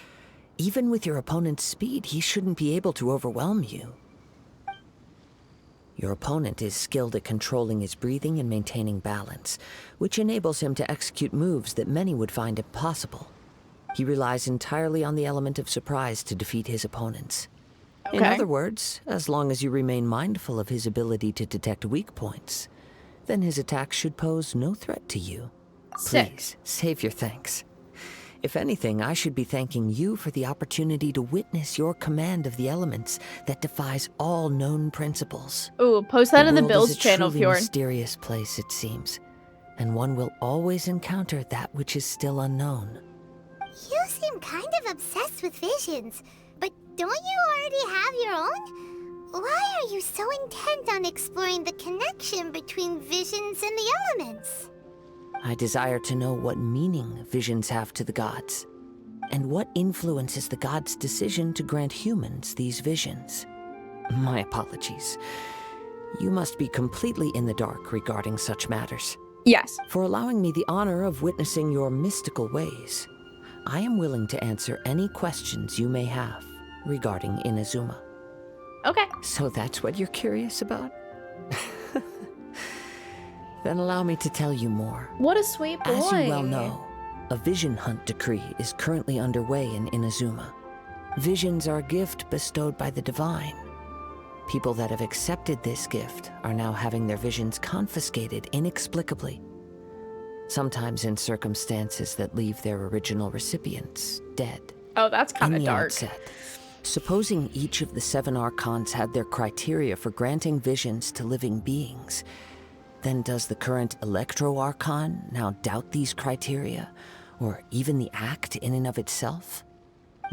Even with your opponent's speed, he shouldn't be able to overwhelm you. Your opponent is skilled at controlling his breathing and maintaining balance, which enables him to execute moves that many would find impossible. He relies entirely on the element of surprise to defeat his opponents. Okay. In other words, as long as you remain mindful of his ability to detect weak points, then his attacks should pose no threat to you. Please, save your thanks. If anything, I should be thanking you for the opportunity to witness your command of the elements that defies all known principles.
Ooh, post that in the Builds channel,
Fjord. The world is a truly mysterious place, it seems, and one will always encounter that which is still unknown.
You seem kind of obsessed with visions, but don't you already have your own? Why are you so intent on exploring the connection between visions and the elements?
I desire to know what meaning visions have to the gods, and what influences the gods' decision to grant humans these visions. My apologies. You must be completely in the dark regarding such matters.
Yes.
For allowing me the honor of witnessing your mystical ways, I am willing to answer any questions you may have regarding Inazuma.
Okay.
So that's what you're curious about? Then allow me to tell you more.
What a sweet boy.
As you well know, a vision hunt decree is currently underway in Inazuma. Visions are a gift bestowed by the divine. People that have accepted this gift are now having their visions confiscated inexplicably. Sometimes in circumstances that leave their original recipients dead.
Oh, that's kind of dark.
Outset, supposing each of the 7 archons had their criteria for granting visions to living beings, then does the current Electro-Archon now doubt these criteria, or even the act in and of itself?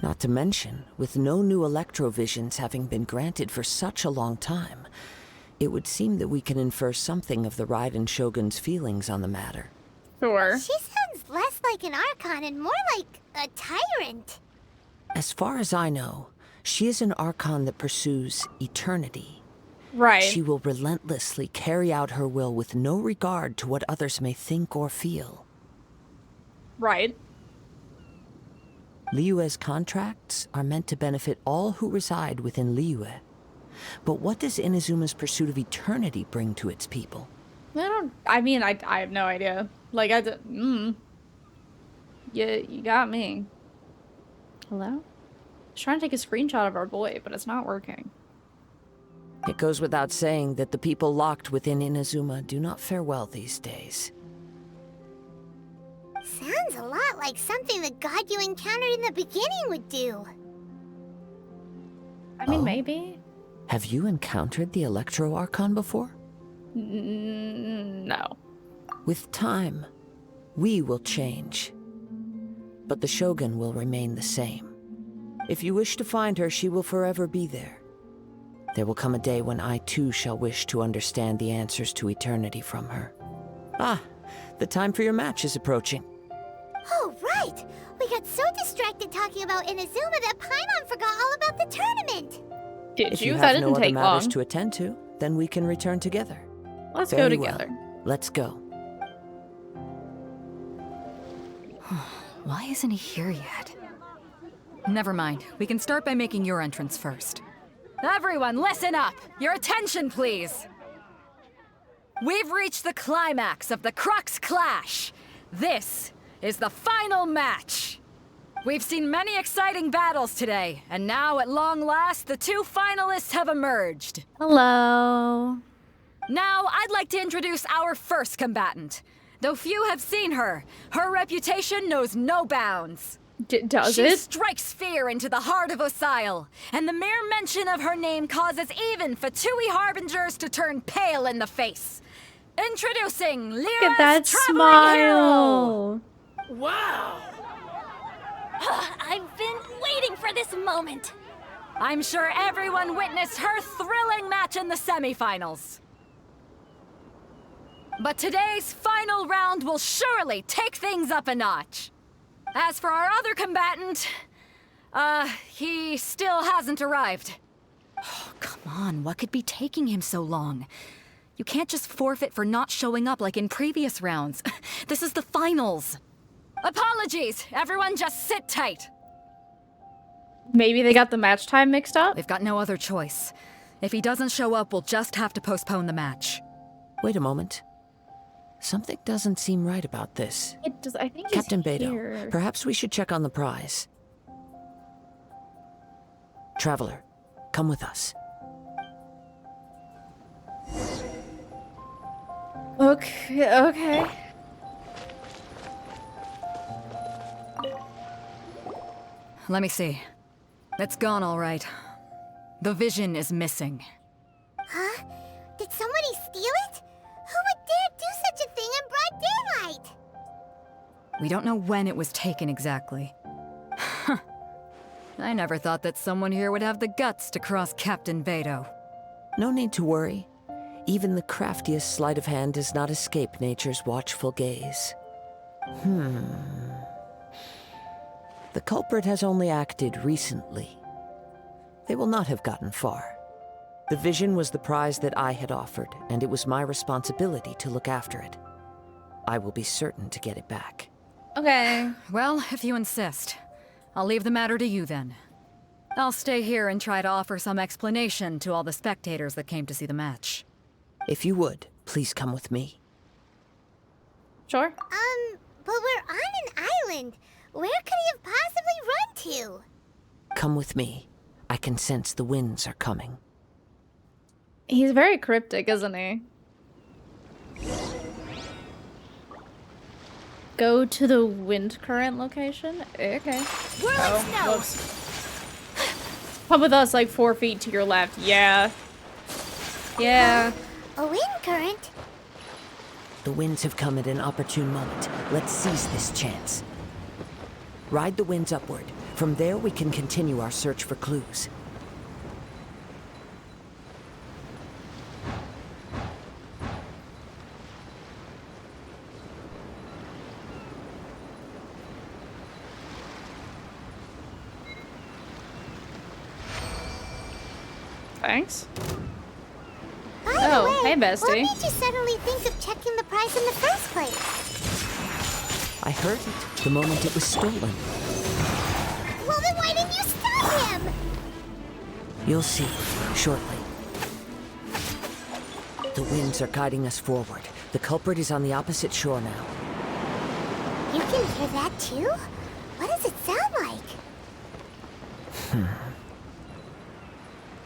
Not to mention, with no new Electro-Visions having been granted for such a long time, it would seem that we can infer something of the Raiden Shogun's feelings on the matter.
Sure.
She sounds less like an Archon and more like a tyrant.
As far as I know, she is an Archon that pursues eternity.
Right.
She will relentlessly carry out her will with no regard to what others may think or feel.
Right.
Liyue's contracts are meant to benefit all who reside within Liyue. But what does Inazuma's pursuit of eternity bring to its people?
I have no idea. Like, you got me. Hello? I was trying to take a screenshot of our boy, but it's not working.
It goes without saying that the people locked within Inazuma do not fare well these days.
Sounds a lot like something the god you encountered in the beginning would do.
I mean, maybe.
Have you encountered the Electro-Archon before?
No.
With time, we will change. But the Shogun will remain the same. If you wish to find her, she will forever be there. There will come a day when I too shall wish to understand the answers to eternity from her. Ah, the time for your match is approaching.
Oh, right! We got so distracted talking about Inazuma that Paimon forgot all about the tournament!
If you have no other matters to attend to, then we can return together.
Let's go together.
Well. Let's go.
Why isn't he here yet?
Never mind. We can start by making your entrance first. Everyone, listen up! Your attention, please! We've reached the climax of the Crux Clash! This is the final match! We've seen many exciting battles today, and now at long last, the 2 finalists have emerged.
Hello.
Now, I'd like to introduce our first combatant. Though few have seen her, her reputation knows no bounds.
Does
she
it?
She strikes fear into the heart of Osile, and the mere mention of her name causes even Fatui harbingers to turn pale in the face. Introducing Lyra's
Look at that smile.
Hero. Wow!
I've been waiting for this moment.
I'm sure everyone witnessed her thrilling match in the semifinals. But today's final round will surely take things up a notch. As for our other combatant, he still hasn't arrived. Oh, come on, what could be taking him so long? You can't just forfeit for not showing up like in previous rounds. This is the finals. Apologies, everyone just sit tight.
Maybe they got the match time mixed up?
They've got no other choice. If he doesn't show up, we'll just have to postpone the match.
Wait a moment. Something doesn't seem right about this.
It does. I think
Captain
he's
Beidou,
here.
perhaps we should check on the prize. Traveler, come with us.
Okay.
Let me see. It's gone all right. The vision is missing.
Huh? Did somebody steal it? Who would dare do such a thing in broad daylight?
We don't know when it was taken exactly. I never thought that someone here would have the guts to cross Captain Beidou.
No need to worry. Even the craftiest sleight of hand does not escape nature's watchful gaze. The culprit has only acted recently. They will not have gotten far. The vision was the prize that I had offered, and it was my responsibility to look after it. I will be certain to get it back.
Okay.
Well, if you insist. I'll leave the matter to you then. I'll stay here and try to offer some explanation to all the spectators that came to see the match.
If you would, please come with me.
Sure.
But we're on an island. Where could he have possibly run to?
Come with me. I can sense the winds are coming.
He's very cryptic, isn't he? Go to the wind current location? Okay. Whoops. Come with us like 4 feet to your left. Yeah. Yeah.
A wind current?
The winds have come at an opportune moment. Let's seize this chance. Ride the winds upward. From there, we can continue our search for clues.
Thanks.
By the way,
hey, bestie.
What made you suddenly think of checking the prize in the first place?
I heard it the moment it was stolen.
Well, then why didn't you stop him?
You'll see shortly. The winds are guiding us forward. The culprit is on the opposite shore now.
You can hear that too? What does it sound like?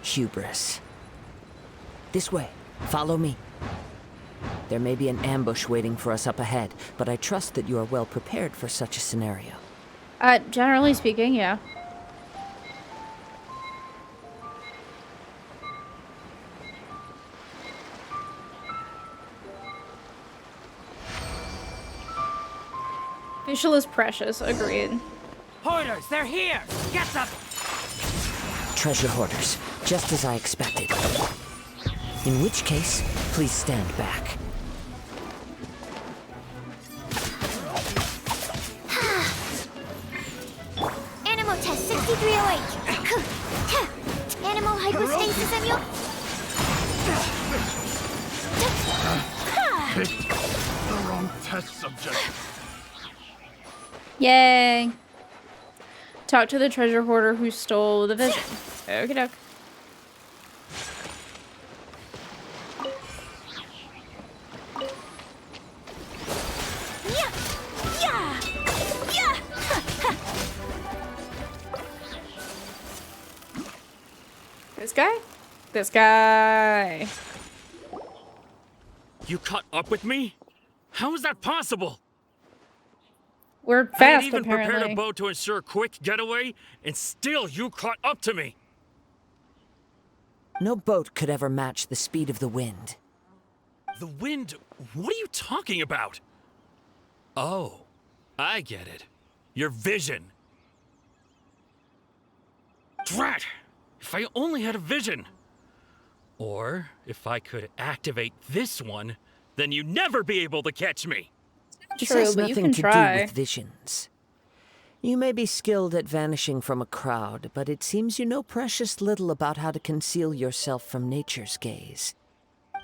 Hubris. This way. Follow me. There may be an ambush waiting for us up ahead, but I trust that you are well prepared for such a scenario.
Generally speaking, yeah. Official is precious, agreed.
Hoarders, they're here! Get them!
Treasure hoarders, just as I expected. In which case, please stand back.
Animal test 6308. Animal hypostasis and
Picked the wrong test subject.
Yay. Talk to the treasure hoarder who stole the vision. Okie doke. This guy? This guy.
You caught up with me? How is that possible?
We're
I
fast,
had even prepared
apparently.
a boat to ensure a quick getaway, and still you caught up to me.
No boat could ever match the speed of the wind.
The wind? What are you talking about? Oh, I get it. Your vision. Drat! If I only had a vision. Or if I could activate this one, then you'd never be able to catch me.
This
True,
has
but you
nothing
can
to
try.
do with visions. You may be skilled at vanishing from a crowd, but it seems you know precious little about how to conceal yourself from nature's gaze.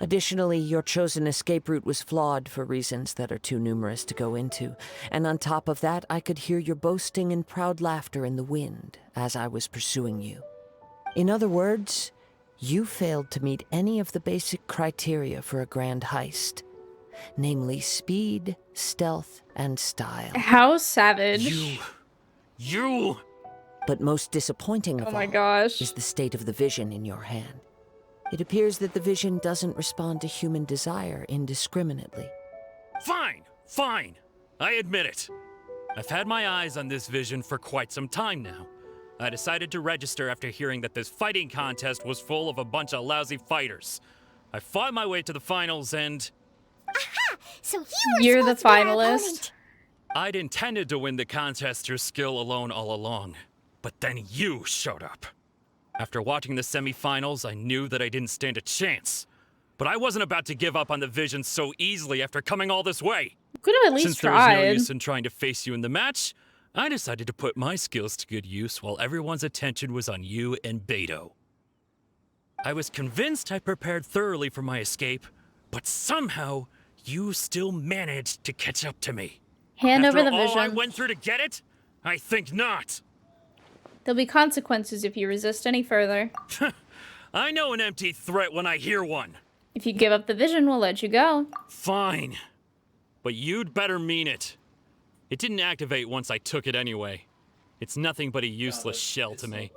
Additionally, your chosen escape route was flawed for reasons that are too numerous to go into, and on top of that, I could hear your boasting and proud laughter in the wind as I was pursuing you. In other words, you failed to meet any of the basic criteria for a grand heist, namely speed, stealth, and style.
How savage.
You!
But most disappointing of
Oh my
all
gosh.
is the state of the vision in your hand. It appears that the vision doesn't respond to human desire indiscriminately.
Fine. I admit it. I've had my eyes on this vision for quite some time now. I decided to register after hearing that this fighting contest was full of a bunch of lousy fighters. I fought my way to the finals and...
Aha! So
You're the
supposed to be our
finalist.
opponent.
I'd intended to win the contest through skill alone all along. But then you showed up. After watching the semifinals, I knew that I didn't stand a chance. But I wasn't about to give up on the vision so easily after coming all this way.
Could have at least
Since there was no
tried.
use in trying to face you in the match, I decided to put my skills to good use while everyone's attention was on you and Beidou. I was convinced I prepared thoroughly for my escape, but somehow you still managed to catch up to me.
Hand
After
over the
all I
vision.
went through to get it? I think not.
There'll be consequences if you resist any further.
I know an empty threat when I hear one.
If you give up the vision, we'll let you go.
Fine. But you'd better mean it. It didn't activate once I took it anyway. It's nothing but a useless shell to me.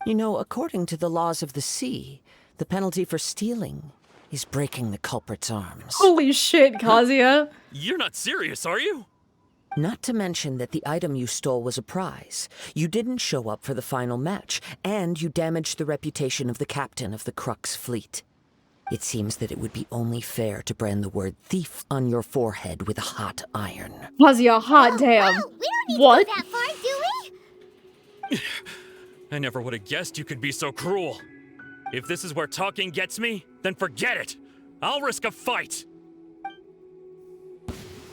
You know, according to the laws of the sea, the penalty for stealing is breaking the culprit's arms.
Holy shit, Kazuya.
You're not serious, are you?
Not to mention that the item you stole was a prize. You didn't show up for the final match, and you damaged the reputation of the captain of the Crux fleet. It seems that it would be only fair to brand the word thief on your forehead with a hot iron.
Kazuya, hot damn.
Whoa, we don't need
What?
to go that far, do we?
I never would have guessed you could be so cruel. If this is where talking gets me, then forget it. I'll risk a fight.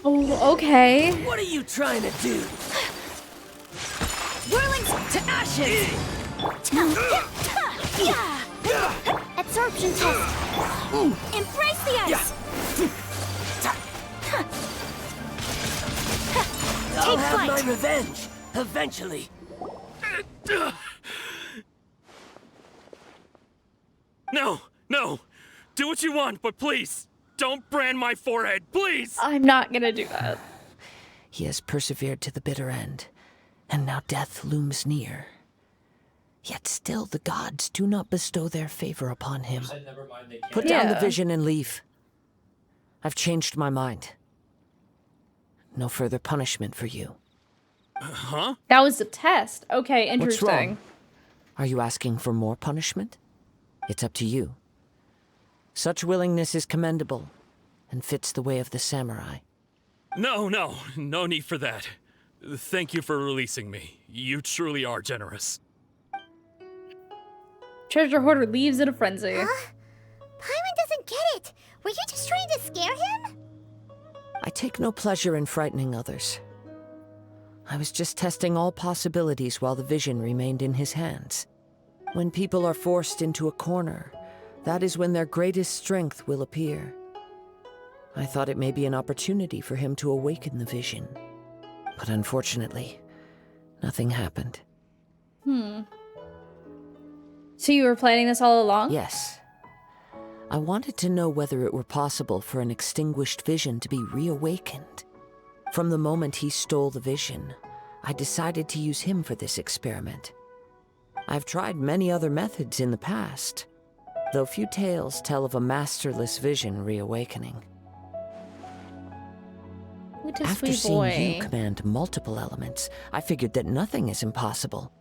Oh, okay.
What are you trying to do?
Whirling to ashes!
Absorption test. Embrace the ice.
I'll
Take
have
flight.
my revenge, eventually.
No. Do what you want, but please, don't brand my forehead, please!
I'm not gonna do that.
He has persevered to the bitter end, and now death looms near. Yet still the gods do not bestow their favor upon him. Put down the vision and leave. I've changed my mind. No further punishment for you.
Huh?
That was the test. Okay,
What's
interesting.
wrong? Are you asking for more punishment? It's up to you. Such willingness is commendable, and fits the way of the samurai.
No need for that. Thank you for releasing me. You truly are generous.
Treasure hoarder leaves in a frenzy.
Paimon doesn't get it. Were you just trying to scare him?
I take no pleasure in frightening others. I was just testing all possibilities while the vision remained in his hands. When people are forced into a corner, that is when their greatest strength will appear. I thought it may be an opportunity for him to awaken the vision. But unfortunately, nothing happened.
So you were planning this all along?
Yes. I wanted to know whether it were possible for an extinguished vision to be reawakened. From the moment he stole the vision, I decided to use him for this experiment. I've tried many other methods in the past, though few tales tell of a masterless vision reawakening. After seeing you command multiple elements, I figured that nothing is impossible.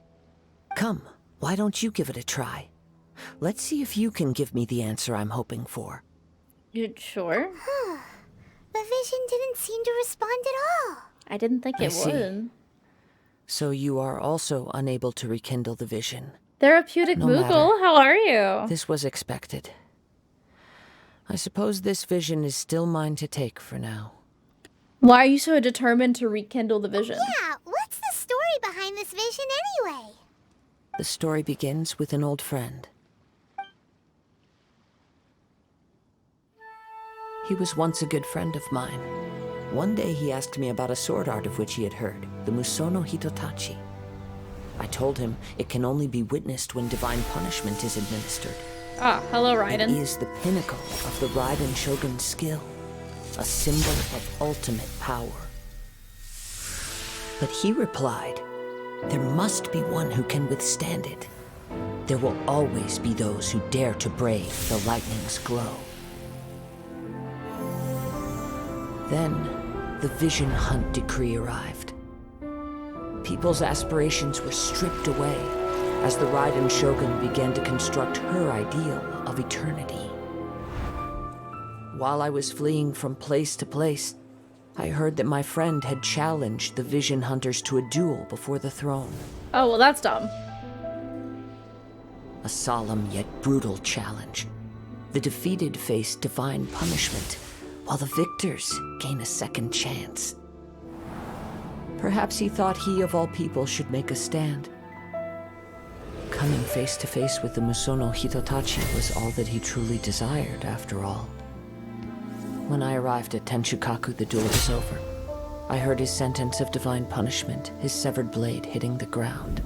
Come, why don't you give it a try? Let's see if you can give me the answer I'm hoping for.
You sure?
The vision didn't seem to respond at all.
I didn't think it would.
So you are also unable to rekindle the vision.
Therapeutic Moogle, how are you?
This was expected. I suppose this vision is still mine to take for now.
Why are you so determined to rekindle the vision?
Yeah, what's the story behind this vision anyway?
The story begins with an old friend. He was once a good friend of mine. One day he asked me about a sword art of which he had heard, the Musono Hitotachi. I told him it can only be witnessed when divine punishment is administered.
Ah, hello, Raiden.
It is the pinnacle of the Raiden Shogun's skill, a symbol of ultimate power. But he replied, there must be one who can withstand it. There will always be those who dare to brave the lightning's glow. Then, the Vision Hunt decree arrived. People's aspirations were stripped away as the Raiden Shogun began to construct her ideal of eternity. While I was fleeing from place to place, I heard that my friend had challenged the Vision Hunters to a duel before the throne.
Oh, well, that's dumb.
A solemn yet brutal challenge. The defeated face divine punishment, while the victors gain a second chance. Perhaps he thought he of all people should make a stand. Coming face to face with the Musono Hitotachi was all that he truly desired, after all. When I arrived at Tenshukaku, the duel was over. I heard his sentence of divine punishment, his severed blade hitting the ground.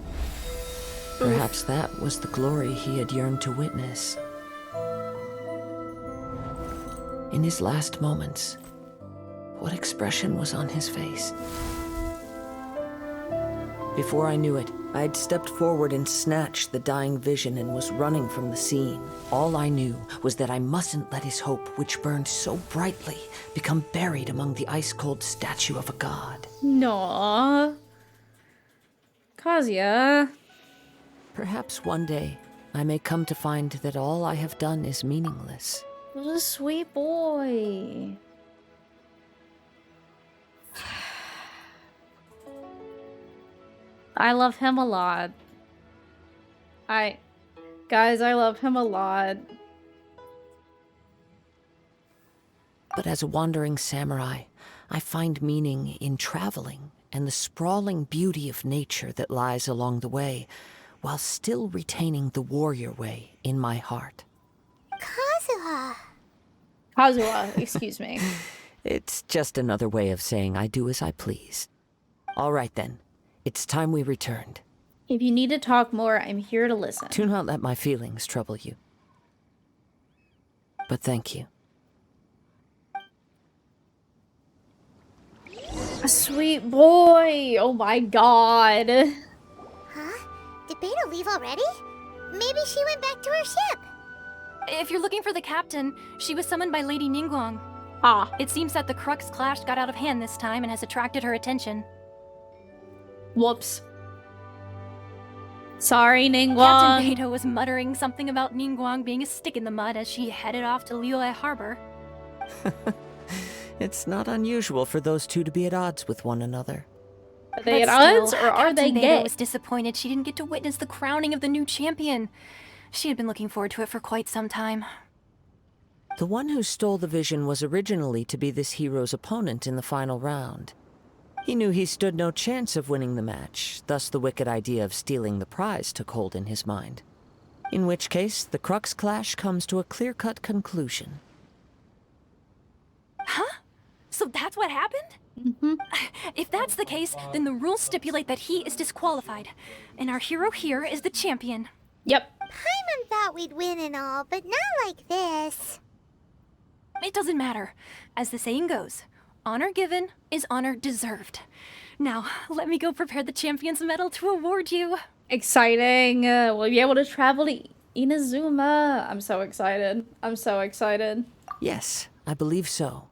Perhaps that was the glory he had yearned to witness. In his last moments, what expression was on his face? Before I knew it, I had stepped forward and snatched the dying vision and was running from the scene. All I knew was that I mustn't let his hope, which burned so brightly, become buried among the ice-cold statue of a god.
No, Kazuya.
Perhaps one day, I may come to find that all I have done is meaningless.
What a sweet boy. I love him a lot. Guys, I love him a lot.
But as a wandering samurai, I find meaning in traveling and the sprawling beauty of nature that lies along the way, while still retaining the warrior way in my heart.
Kazuha, excuse me.
It's just another way of saying I do as I please. All right then, it's time we returned.
If you need to talk more, I'm here to listen.
Do not let my feelings trouble you. But thank you.
A sweet boy! Oh my god.
Huh? Did Beidou leave already? Maybe she went back to her ship.
If you're looking for the captain, she was summoned by Lady Ningguang.
Ah.
It seems that the Crux clash got out of hand this time and has attracted her attention.
Whoops. Sorry, Ningguang.
Captain Beidou was muttering something about Ningguang being a stick in the mud as she headed off to Liyue Harbor.
It's not unusual for those two to be at odds with one another.
Are they at odds, or are they
Captain
gay?
Beidou was disappointed she didn't get to witness the crowning of the new champion. She had been looking forward to it for quite some time.
The one who stole the vision was originally to be this hero's opponent in the final round. He knew he stood no chance of winning the match, thus the wicked idea of stealing the prize took hold in his mind. In which case, the Crux clash comes to a clear-cut conclusion.
Huh? So that's what happened?
Mm-hmm.
If that's the case, then the rules stipulate that he is disqualified. And our hero here is the champion.
Yep.
Paimon thought we'd win and all, but not like this.
It doesn't matter. As the saying goes, honor given is honor deserved. Now, let me go prepare the champion's medal to award you.
Exciting. We'll be able to travel to Inazuma. I'm so excited. I'm so excited.
Yes, I believe so.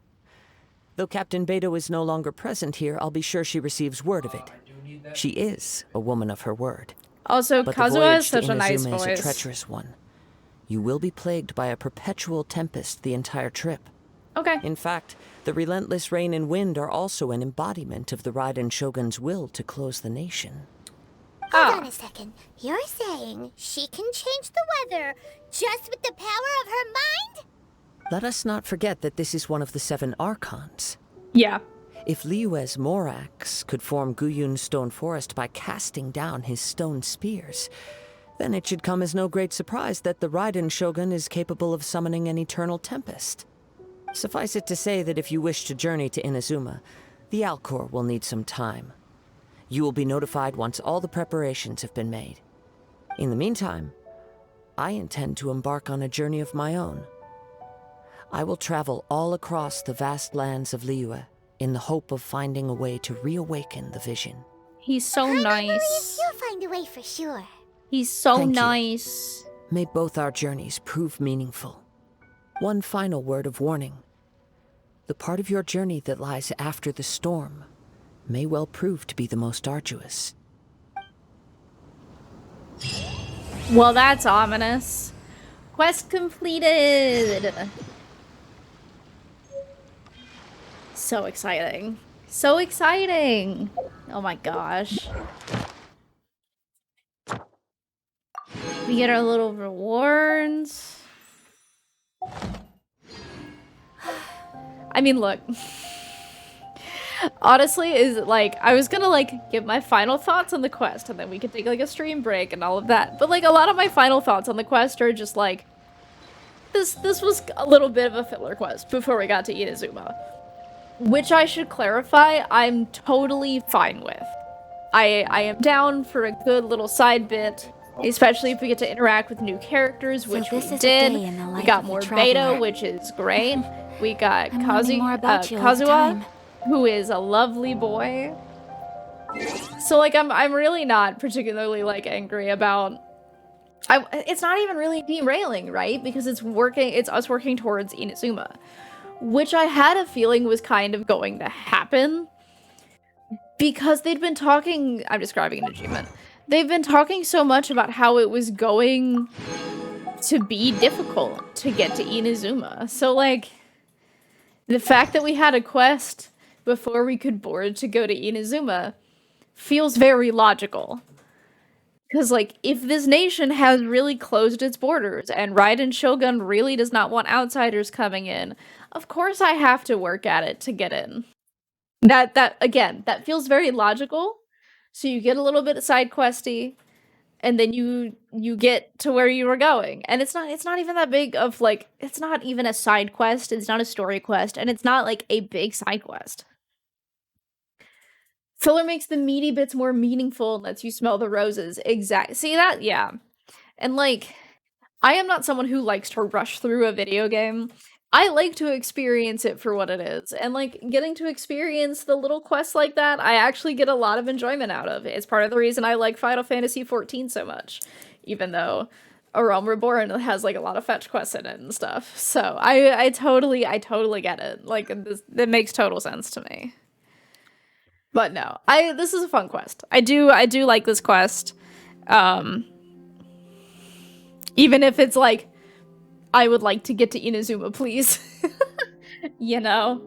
Though Captain Beidou is no longer present here, I'll be sure she receives word of it. She is a woman of her word.
Also,
But the
Kazuha
voyage
has such
to
a nice
Inazuma is a
voice.
treacherous one. You will be plagued by a perpetual tempest the entire trip.
Okay.
In fact, the relentless rain and wind are also an embodiment of the Raiden Shogun's will to close the nation.
Hold on a second. You're saying she can change the weather just with the power of her mind?
Let us not forget that this is one of the 7 Archons.
Yeah.
If Liyue's Morax could form Guyun's stone forest by casting down his stone spears, then it should come as no great surprise that the Raiden Shogun is capable of summoning an eternal tempest. Suffice it to say that if you wish to journey to Inazuma, the Alcor will need some time. You will be notified once all the preparations have been made. In the meantime, I intend to embark on a journey of my own. I will travel all across the vast lands of Liyue in the hope of finding a way to reawaken the vision.
He's so nice.
You'll find a way for sure.
He's so
Thank you.
nice.
May both our journeys prove meaningful. One final word of warning. The part of your journey that lies after the storm may well prove to be the most arduous.
Well, that's ominous. Quest completed. So exciting. So exciting. Oh my gosh. We get our little rewards. I mean, look. Honestly, is like, I was gonna like give my final thoughts on the quest and then we could take like a stream break and all of that. But like a lot of my final thoughts on the quest are just like, this was a little bit of a filler quest before we got to Inazuma. Which I should clarify, I'm totally fine with. I am down for a good little side bit, especially if we get to interact with new characters, which we did. We got more Beidou, which is great. We got Kazuha, who is a lovely boy. So like I'm really not particularly like angry about. It's not even really derailing, right? Because it's us working towards Inazuma, which I had a feeling was kind of going to happen. Because they'd been talking, I'm describing an achievement. They've been talking so much about how it was going to be difficult to get to Inazuma. So like, the fact that we had a quest before we could board to go to Inazuma feels very logical. Because like, if this nation has really closed its borders and Raiden Shogun really does not want outsiders coming in, of course I have to work at it to get in. That feels very logical. So you get a little bit of side questy, and then you get to where you were going. And it's not even that big of like, it's not even a side quest, it's not a story quest, and it's not like a big side quest. Filler makes the meaty bits more meaningful and lets you smell the roses. See that? Yeah. And like, I am not someone who likes to rush through a video game. I like to experience it for what it is, and like getting to experience the little quests like that, I actually get a lot of enjoyment out of. It's part of the reason I like Final Fantasy XIV so much, even though A Realm Reborn has like a lot of fetch quests in it and stuff. So I totally get it. Like it makes total sense to me. But no, this is a fun quest. I do like this quest. Even if it's like, I would like to get to Inazuma, please. You know?